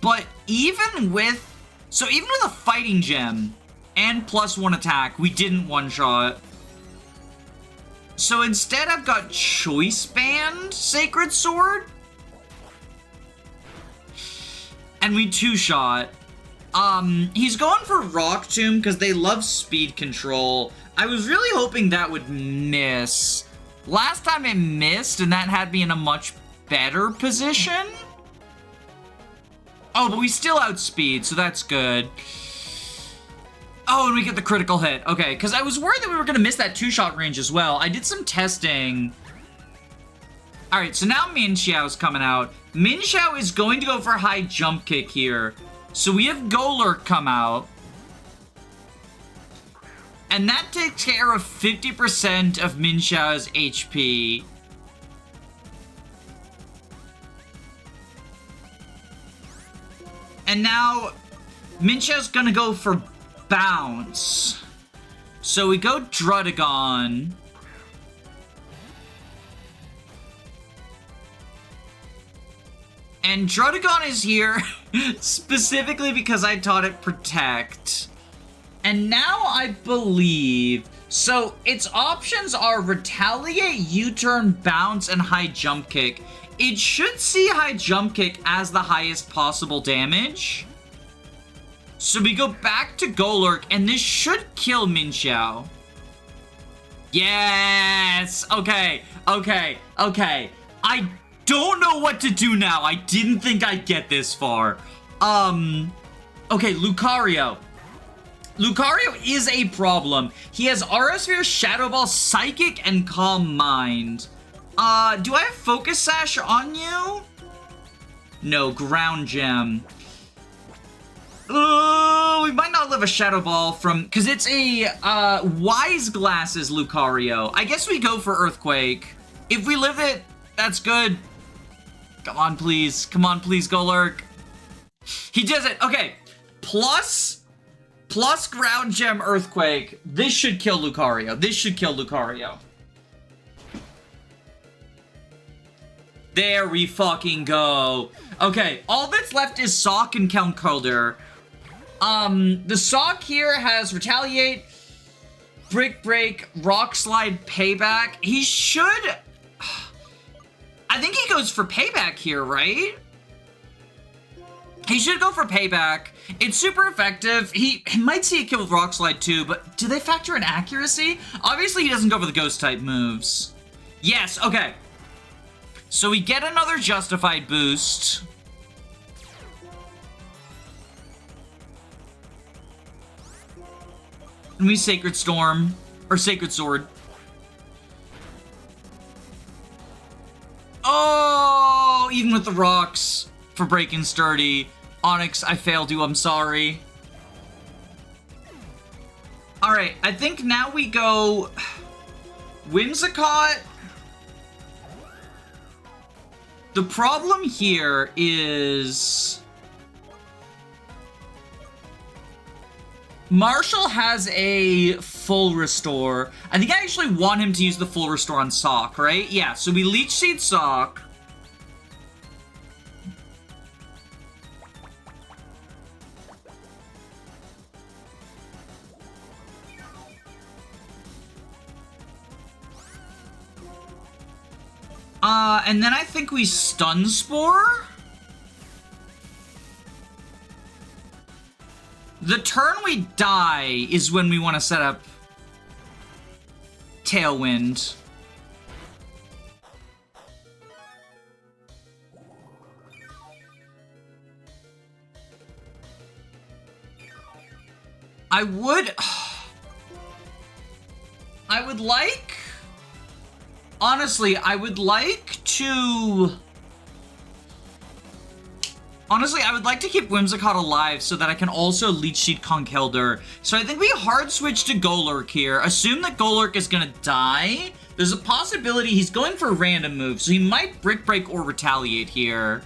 But even with a Fighting Gem and +1 attack, we didn't one-shot. So instead I've got Choice Band Sacred Sword. And we two-shot. He's going for Rock Tomb because they love speed control. I was really hoping that would miss. Last time it missed, and that had me in a much better position. Oh, but we still outspeed, so that's good. Oh, and we get the critical hit. Okay, because I was worried that we were going to miss that two-shot range as well. I did some testing. Alright, so now Minxiao's coming out. Minxiao is going to go for high jump kick here. So we have Golurk come out. And that takes care of 50% of Minxiao's HP. And now Minxiao's gonna go for Bounce. So we go Druddigon. And Druddigon is here specifically because I taught it Protect. And now I believe... So, its options are Retaliate, U-Turn, Bounce, and High Jump Kick. It should see High Jump Kick as the highest possible damage. So we go back to Golurk, and this should kill Minxiao. Yes! Okay. I don't know what to do now. I didn't think I'd get this far. Okay, Lucario. Lucario is a problem. He has Aura Sphere, Shadow Ball, Psychic, and Calm Mind. Do I have Focus Sash on you? No, Ground Gem. We might not live a Shadow Ball from... Because it's a, Wise Glasses Lucario. I guess we go for Earthquake. If we live it, that's good. Come on, please. Come on, please, Golurk. He does it. Okay. Plus Ground Gem Earthquake. This should kill Lucario. There we fucking go. Okay, all that's left is Sock and Conkeldurr. The Sock here has Retaliate, Brick Break, Rock Slide, Payback. He should... I think he goes for Payback here, right? He should go for Payback. It's super effective. He might see a kill with Rock Slide too, but do they factor in accuracy? Obviously, he doesn't go for the Ghost-type moves. Yes, okay. So we get another Justified boost. And we Sacred Storm, or Sacred Sword. Oh, even with the rocks for breaking Sturdy. Onix, I failed you, I'm sorry. Alright, I think now we go Whimsicott. The problem here is... Marshal has a full restore. I think I actually want him to use the full restore on Sock, right? Yeah, so we Leech Seed Sock. And then I think we Stun Spore. The turn we die is when we want to set up Tailwind. I would like... Honestly, I would like to keep Whimsicott alive so that I can also Leech Seed Conkeldurr. So I think we hard switch to Golurk here. Assume that Golurk is gonna die. There's a possibility he's going for a random move, so he might Brick Break or Retaliate here.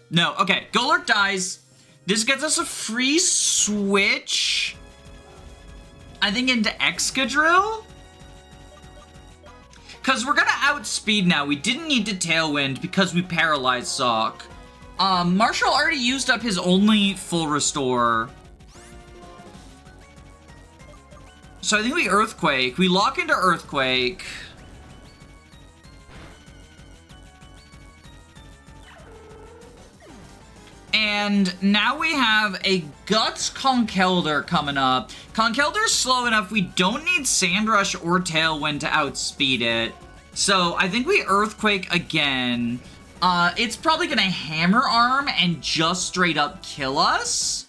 No, okay, Golurk dies. This gets us a free switch, I think, into Excadrill. Because we're gonna outspeed now. We didn't need to Tailwind because we paralyzed Sock. Marshal already used up his only full restore. So I think we Earthquake. We lock into Earthquake. And now we have a Guts Conkeldurr coming up. Conkeldurr's slow enough, we don't need Sandrush or Tailwind to outspeed it. So I think we Earthquake again. It's probably gonna Hammer Arm and just straight up kill us.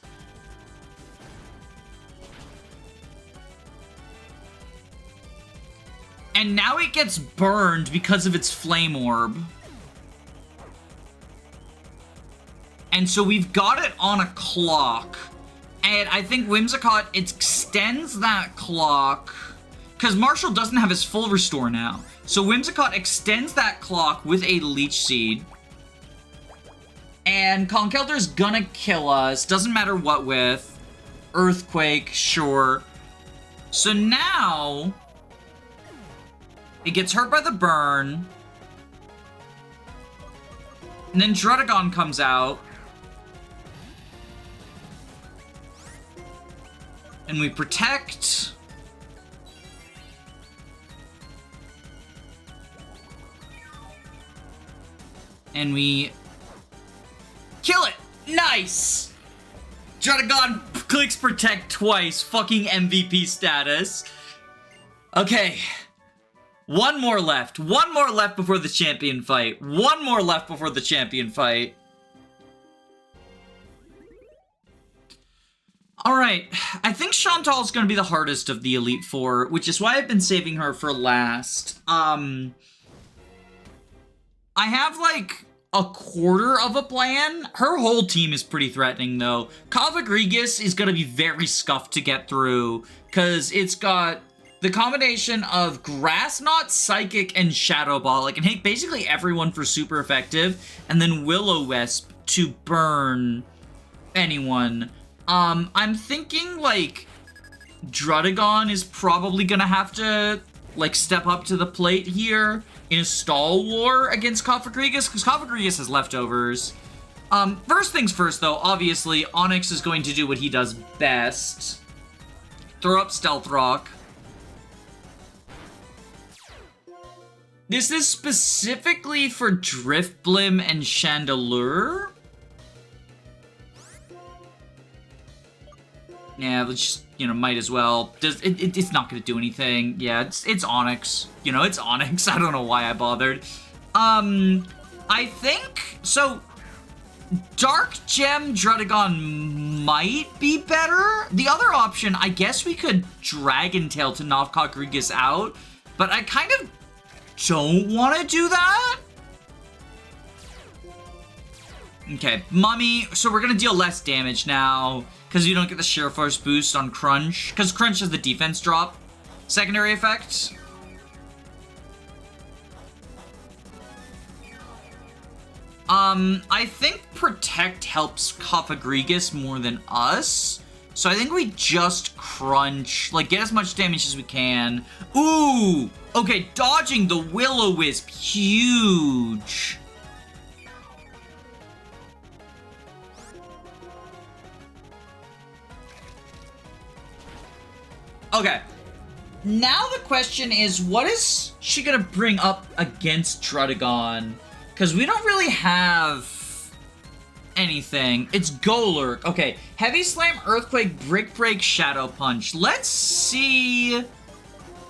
And now it gets burned because of its Flame Orb. And so we've got it on a clock. And I think Whimsicott extends that clock. Because Marshal doesn't have his full restore now. So Whimsicott extends that clock with a Leech Seed. And Conkeldurr's gonna kill us. Doesn't matter what with. Earthquake, sure. So now... it gets hurt by the burn. And then Druddigon comes out. And we protect. And we kill it. Nice. Druddigon clicks protect twice. Fucking MVP status. Okay. One more left. One more left before the champion fight. One more left before the champion fight. Alright, I think Shauntal is going to be the hardest of the Elite Four, which is why I've been saving her for last. I have, like, a quarter of a plan. Her whole team is pretty threatening, though. Cofagrigus is going to be very scuffed to get through, because it's got the combination of Grass Knot, Psychic, and Shadow Ball. It can hit basically everyone for super effective, and then Will-O-Wisp to burn anyone. I'm thinking, like, Druddigon is probably gonna have to, like, step up to the plate here in a stall war against Cofagrigus, because Cofagrigus has leftovers. First things first, though, obviously, Onix is going to do what he does best. Throw up Stealth Rock. This is specifically for Driftblim and Chandelure. Yeah, let's just, you know, might as well. It's not gonna do anything. Yeah, it's Onix. You know, it's Onix. I don't know why I bothered. I think, so, Dark Gem Druddigon might be better. The other option, I guess we could Dragon Tail to knock Cofagrigus out, but I kind of don't want to do that. Okay, Mummy, so we're gonna deal less damage now, because you don't get the Sheer Force boost on Crunch, because Crunch has the defense drop secondary effect. I think Protect helps Cofagrigus more than us, So I think we just crunch, like, get as much damage as we can. Ooh! Okay, dodging the Will-O-Wisp, huge. Okay. Now the question is, what is she gonna bring up against Drudagon? Because we don't really have anything. It's Golurk. Okay, Heavy Slam, Earthquake, Brick Break, Shadow Punch. Let's see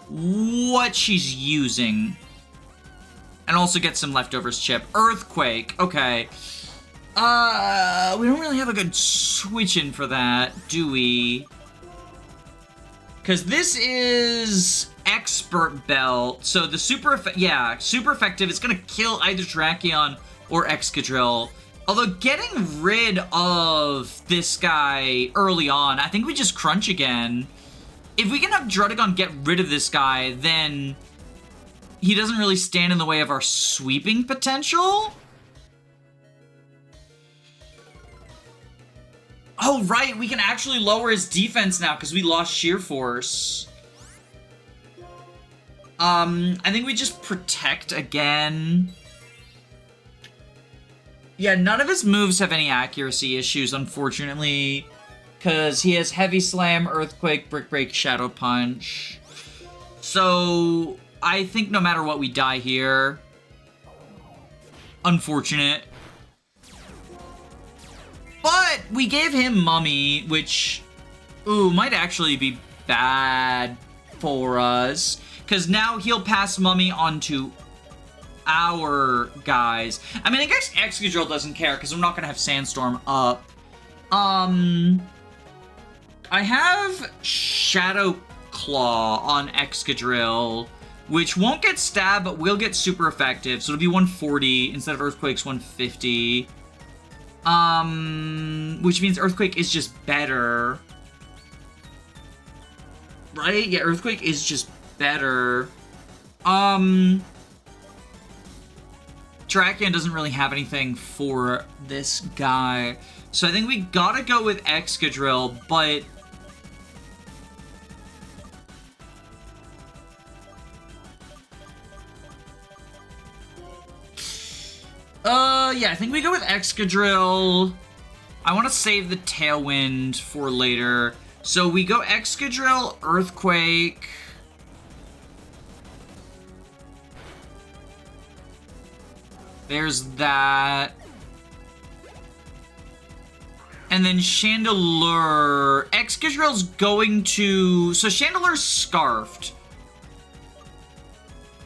what she's using. And also get some leftovers chip. Earthquake. Okay. We don't really have a good switch-in for that, do we? Because this is Expert Belt, so the super effective. It's gonna kill either Terrakion or Excadrill. Although getting rid of this guy early on, I think we just crunch again. If we can have Drudagon get rid of this guy, then he doesn't really stand in the way of our sweeping potential. Oh, right, we can actually lower his defense now because we lost Sheer Force. I think we just protect again. Yeah, none of his moves have any accuracy issues, unfortunately, because he has Heavy Slam, Earthquake, Brick Break, Shadow Punch. So, I think no matter what, we die here. Unfortunate. But we gave him Mummy, which, ooh, might actually be bad for us. Because now he'll pass Mummy onto our guys. I mean, I guess Excadrill doesn't care, because I'm not going to have Sandstorm up. I have Shadow Claw on Excadrill, which won't get stabbed, but will get super effective. So it'll be 140 instead of Earthquake's 150. Which means Earthquake is just better. Right? Yeah, Earthquake is just better. Terrakion doesn't really have anything for this guy. So I think we gotta go with Excadrill, but yeah, I think we go with Excadrill. I want to save the Tailwind for later. So we go Excadrill, Earthquake. There's that. And then Chandelure. Excadrill's going to... So Chandelure's Scarfed.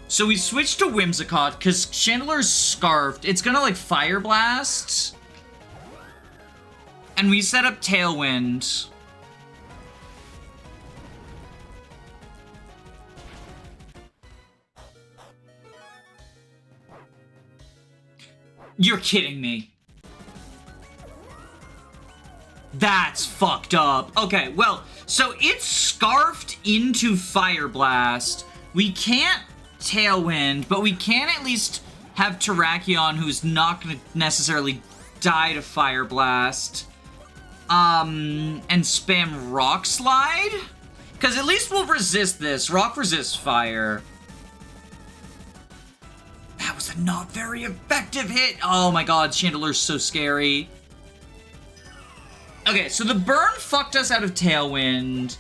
So we switch to Whimsicott, because Chandelure's Scarfed. It's gonna, like, Fire Blast. And we set up Tailwind. You're kidding me. That's fucked up. Okay, well, so it's Scarfed into Fire Blast. We can't Tailwind, but we can at least have Terrakion, who's not going to necessarily die to Fire Blast, and spam Rock Slide? Because at least we'll resist this. Rock resists fire. That was a not very effective hit. Oh my god, Chandelure's so scary. Okay, so the burn fucked us out of Tailwind.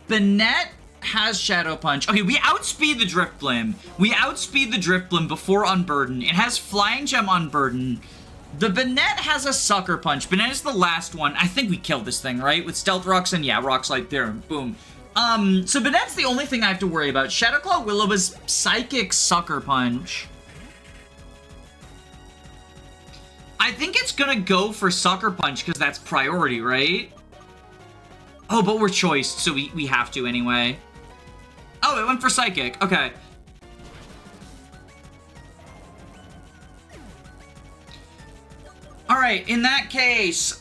Banette has Shadow Punch. Okay, we outspeed the Driftblim. We outspeed the Driftblim before Unburden. It has Flying Gem Unburden. The Banette has a Sucker Punch. Banette is the last one. I think we killed this thing, right? With Stealth Rocks and, yeah, Rock Slide there. Boom. So Banette's the only thing I have to worry about. Shadow Claw Will-O-Wisp Psychic Sucker Punch. I think it's gonna go for Sucker Punch because that's priority, right? Oh, but we're choiced, so we have to anyway. Oh, it went for Psychic. Okay. Alright, in that case,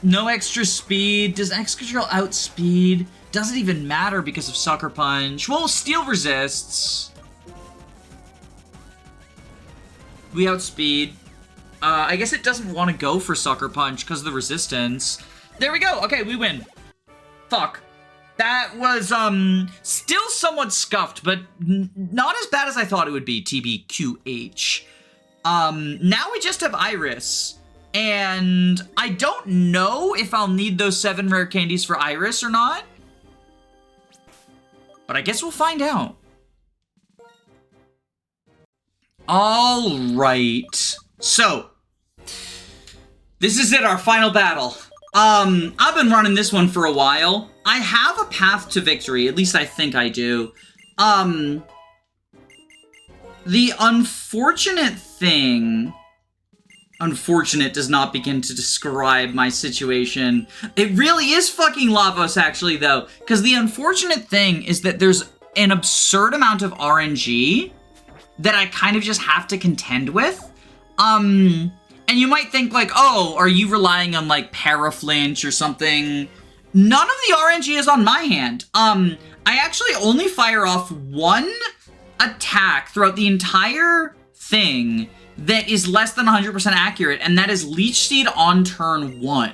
no extra speed. Does Excadrill outspeed? Doesn't even matter because of Sucker Punch. Well, Steel resists. We outspeed. I guess it doesn't want to go for Sucker Punch because of the resistance. There we go. Okay, we win. Fuck. That was, still somewhat scuffed, but not as bad as I thought it would be, TBQH. Now we just have Iris. And I don't know if I'll need those 7 rare candies for Iris or not. But I guess we'll find out. Alright. So, this is it, our final battle. I've been running this one for a while. I have a path to victory, at least I think I do. The unfortunate thing... Unfortunate does not begin to describe my situation. It really is fucking Lavos, actually, though. Because the unfortunate thing is that there's an absurd amount of RNG that I kind of just have to contend with. And you might think, like, oh, are you relying on, like, Paraflinch or something? None of the RNG is on my hand. I actually only fire off 1 attack throughout the entire thing that is less than 100% accurate, and that is Leech Seed on turn 1.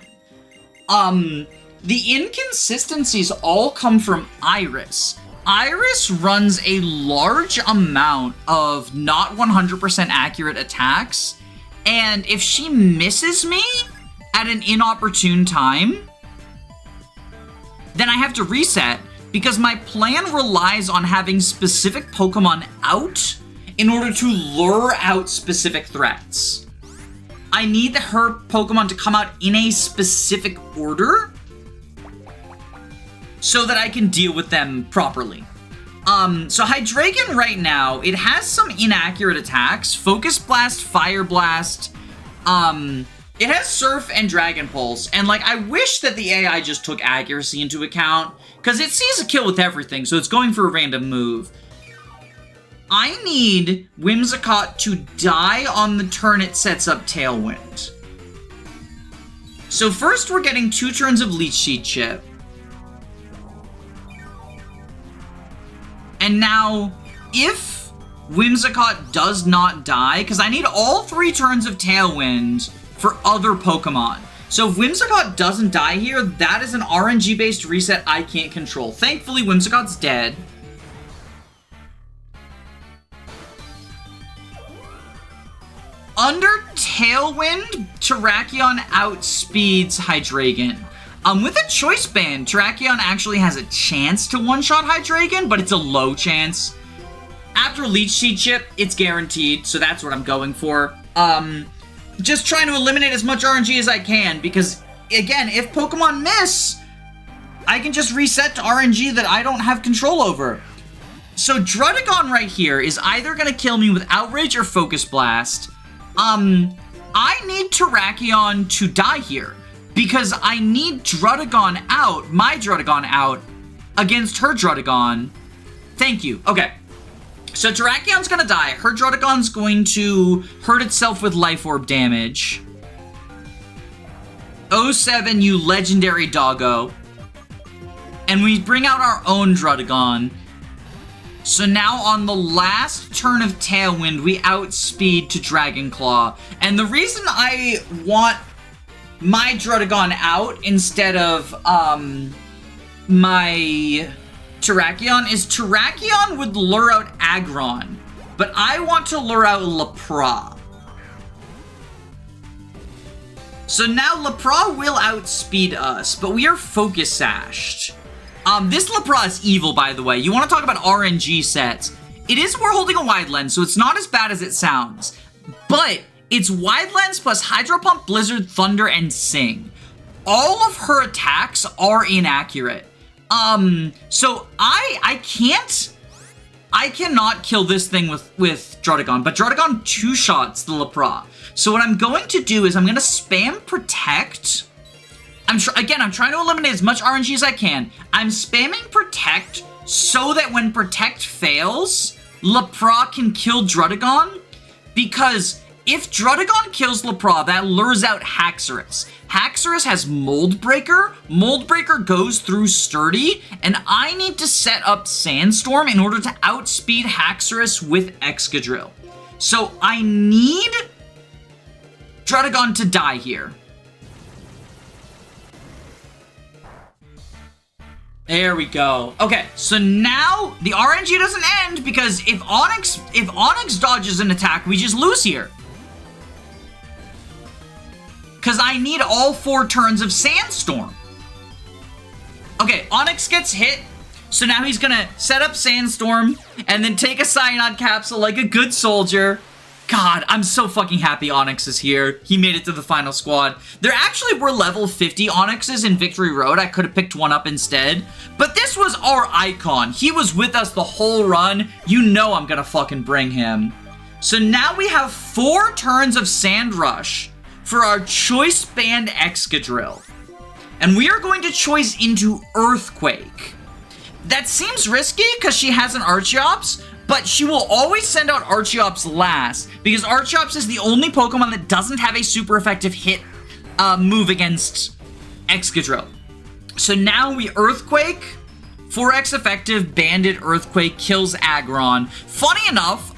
The inconsistencies all come from Iris. Iris runs a large amount of not 100% accurate attacks, and if she misses me at an inopportune time, then I have to reset, because my plan relies on having specific Pokemon out in order to lure out specific threats. I need her Pokemon to come out in a specific order so that I can deal with them properly. So Hydreigon right now, it has some inaccurate attacks. Focus Blast, Fire Blast, it has Surf and Dragon Pulse, and like, I wish that the AI just took accuracy into account, because it sees a kill with everything, so it's going for a random move. I need Whimsicott to die on the turn it sets up Tailwind. So first we're getting 2 turns of Leech Seed Chip. And now, if Whimsicott does not die, because I need all 3 turns of Tailwind for other Pokemon. So if Whimsicott doesn't die here, that is an RNG-based reset I can't control. Thankfully, Whimsicott's dead. Under Tailwind, Terrakion outspeeds Hydreigon. With a Choice Band, Terrakion actually has a chance to one-shot Hydreigon, but it's a low chance. After Leech Seed Chip, it's guaranteed, so that's what I'm going for. Just trying to eliminate as much RNG as I can, because, again, if Pokemon miss, I can just reset to RNG that I don't have control over. So Druddigon right here is either going to kill me with Outrage or Focus Blast. I need Terrakion to die here, because I need Druddigon out, my Druddigon out, against her Druddigon. Thank you. Okay. So Terrakion's gonna die. Her Druddigon's going to hurt itself with Life Orb damage. 07, you legendary doggo. And we bring out our own Druddigon. So now on the last turn of Tailwind, we outspeed to Dragon Claw. And the reason I want my Druddigon out instead of my Terrakion is Terrakion would lure out Aggron, but I want to lure out Lapra. So now Lapra will outspeed us, but we are Focus Sashed. This Lapra is evil, by the way. You want to talk about RNG sets. It is we're holding a Wide Lens, so it's not as bad as it sounds. But it's Wide Lens plus Hydro Pump, Blizzard, Thunder, and Sing. All of her attacks are inaccurate. So I cannot kill this thing with Druddigon, but Druddigon two-shots the Lapra. So what I'm going to do is I'm going to spam Protect. I'm trying to eliminate as much RNG as I can. I'm spamming Protect so that when Protect fails, Lapra can kill Druddigon, because if Druddigon kills Lapra, that lures out Haxorus. Haxorus has Mold Breaker. Mold Breaker goes through Sturdy, and I need to set up Sandstorm in order to outspeed Haxorus with Excadrill. So I need Druddigon to die here. There we go. Okay, so now the RNG doesn't end because if Onix dodges an attack, we just lose here. Because I need all 4 turns of Sandstorm. Okay, Onix gets hit, so now he's gonna set up Sandstorm and then take a Cyanide Capsule like a good soldier. God, I'm so fucking happy Onix is here. He made it to the final squad. There actually were level 50 Onixes in Victory Road. I could have picked one up instead. But this was our icon. He was with us the whole run. You know I'm gonna fucking bring him. So now we have 4 turns of Sand Rush for our Choice Band Excadrill. And we are going to choice into Earthquake. That seems risky because she has an Archeops, but she will always send out Archeops last because Archeops is the only Pokemon that doesn't have a super effective hit move against Excadrill. So now we Earthquake, 4x effective, Banded Earthquake, kills Aggron. Funny enough,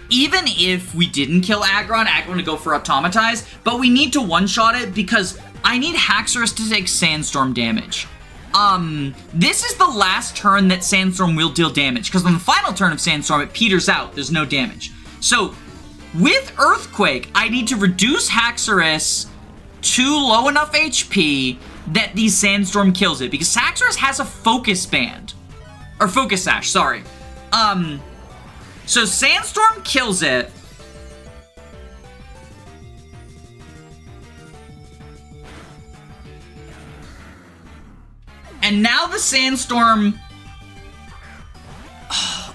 even if we didn't kill Aggron would go for Automatize, but we need to one-shot it because I need Haxorus to take Sandstorm damage. This is the last turn that Sandstorm will deal damage, because on the final turn of Sandstorm, it peters out. There's no damage. So, with Earthquake, I need to reduce Haxorus to low enough HP that the Sandstorm kills it, because Haxorus has a Focus Band. Or Focus Sash, sorry. So Sandstorm kills it. And now the Sandstorm...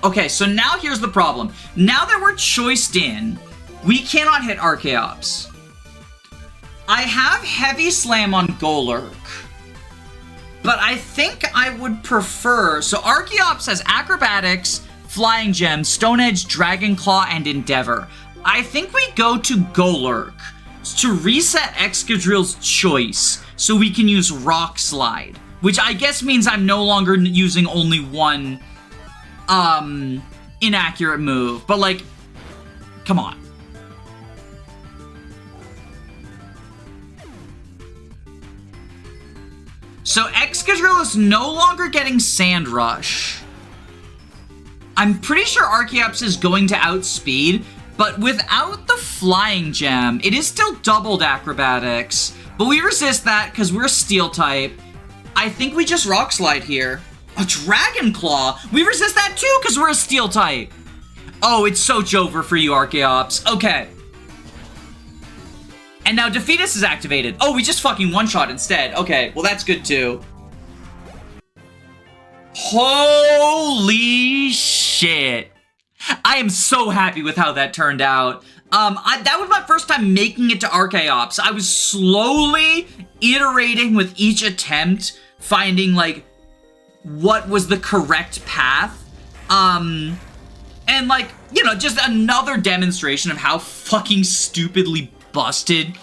Okay, so now here's the problem. Now that we're choiced in, we cannot hit Archeops. I have Heavy Slam on Golurk, but I think I would prefer... So Archeops has Acrobatics, Flying Gem, Stone Edge, Dragon Claw, and Endeavor. I think we go to Golurk to reset Excadrill's choice so we can use Rock Slide. Which I guess means I'm no longer using only one, inaccurate move. But, like, come on. So Excadrill is no longer getting Sand Rush. I'm pretty sure Archeops is going to outspeed, but without the Flying Gem, it is still doubled Acrobatics. But we resist that because we're Steel type. I think we just Rock Slide here. A Dragon Claw? We resist that too because we're a Steel type. Oh, it's so over for you, Archeops. Okay. And now Defeatus is activated. Oh, we just fucking one-shot instead. Okay, well that's good too. Holy shit. I am so happy with how that turned out. That was my first time making it to Archeops. I was slowly iterating with each attempt, finding, like, what was the correct path. And, like, you know, just another demonstration of how fucking stupidly busted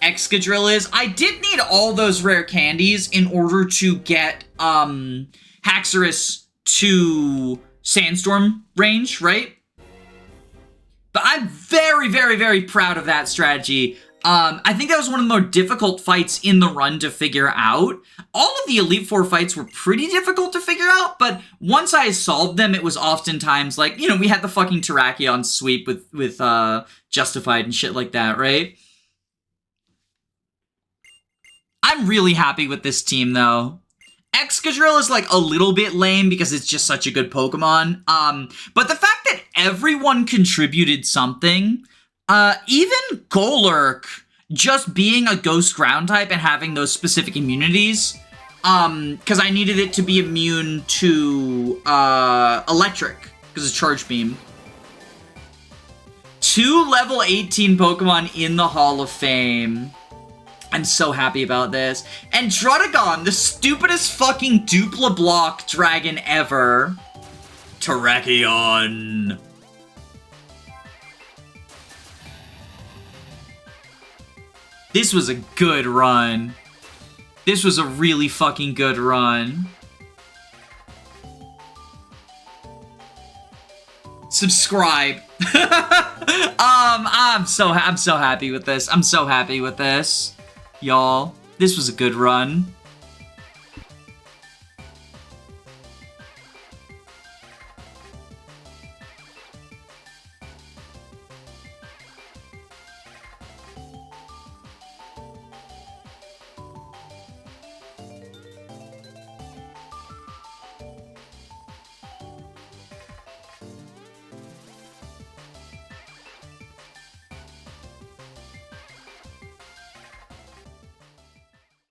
Excadrill is. I did need all those rare candies in order to get, Haxorus to Sandstorm range, right? But I'm very, very, very proud of that strategy. I think that was one of the more difficult fights in the run to figure out. All of the Elite Four fights were pretty difficult to figure out, but once I solved them, it was oftentimes like, you know, we had the fucking Terrakion sweep with Justified and shit like that, right? I'm really happy with this team, though. Excadrill is, like, a little bit lame because it's just such a good Pokemon. But the fact that everyone contributed something, even Golurk just being a Ghost Ground type and having those specific immunities, because I needed it to be immune to, Electric, because of Charge Beam. 2 level 18 Pokemon in the Hall of Fame. I'm so happy about this. And Druddigon, the stupidest fucking Dupla Block dragon ever. Terrakion. This was a good run. This was a really fucking good run. subscribe. I'm so happy with this. I'm so happy with this. Y'all, this was a good run.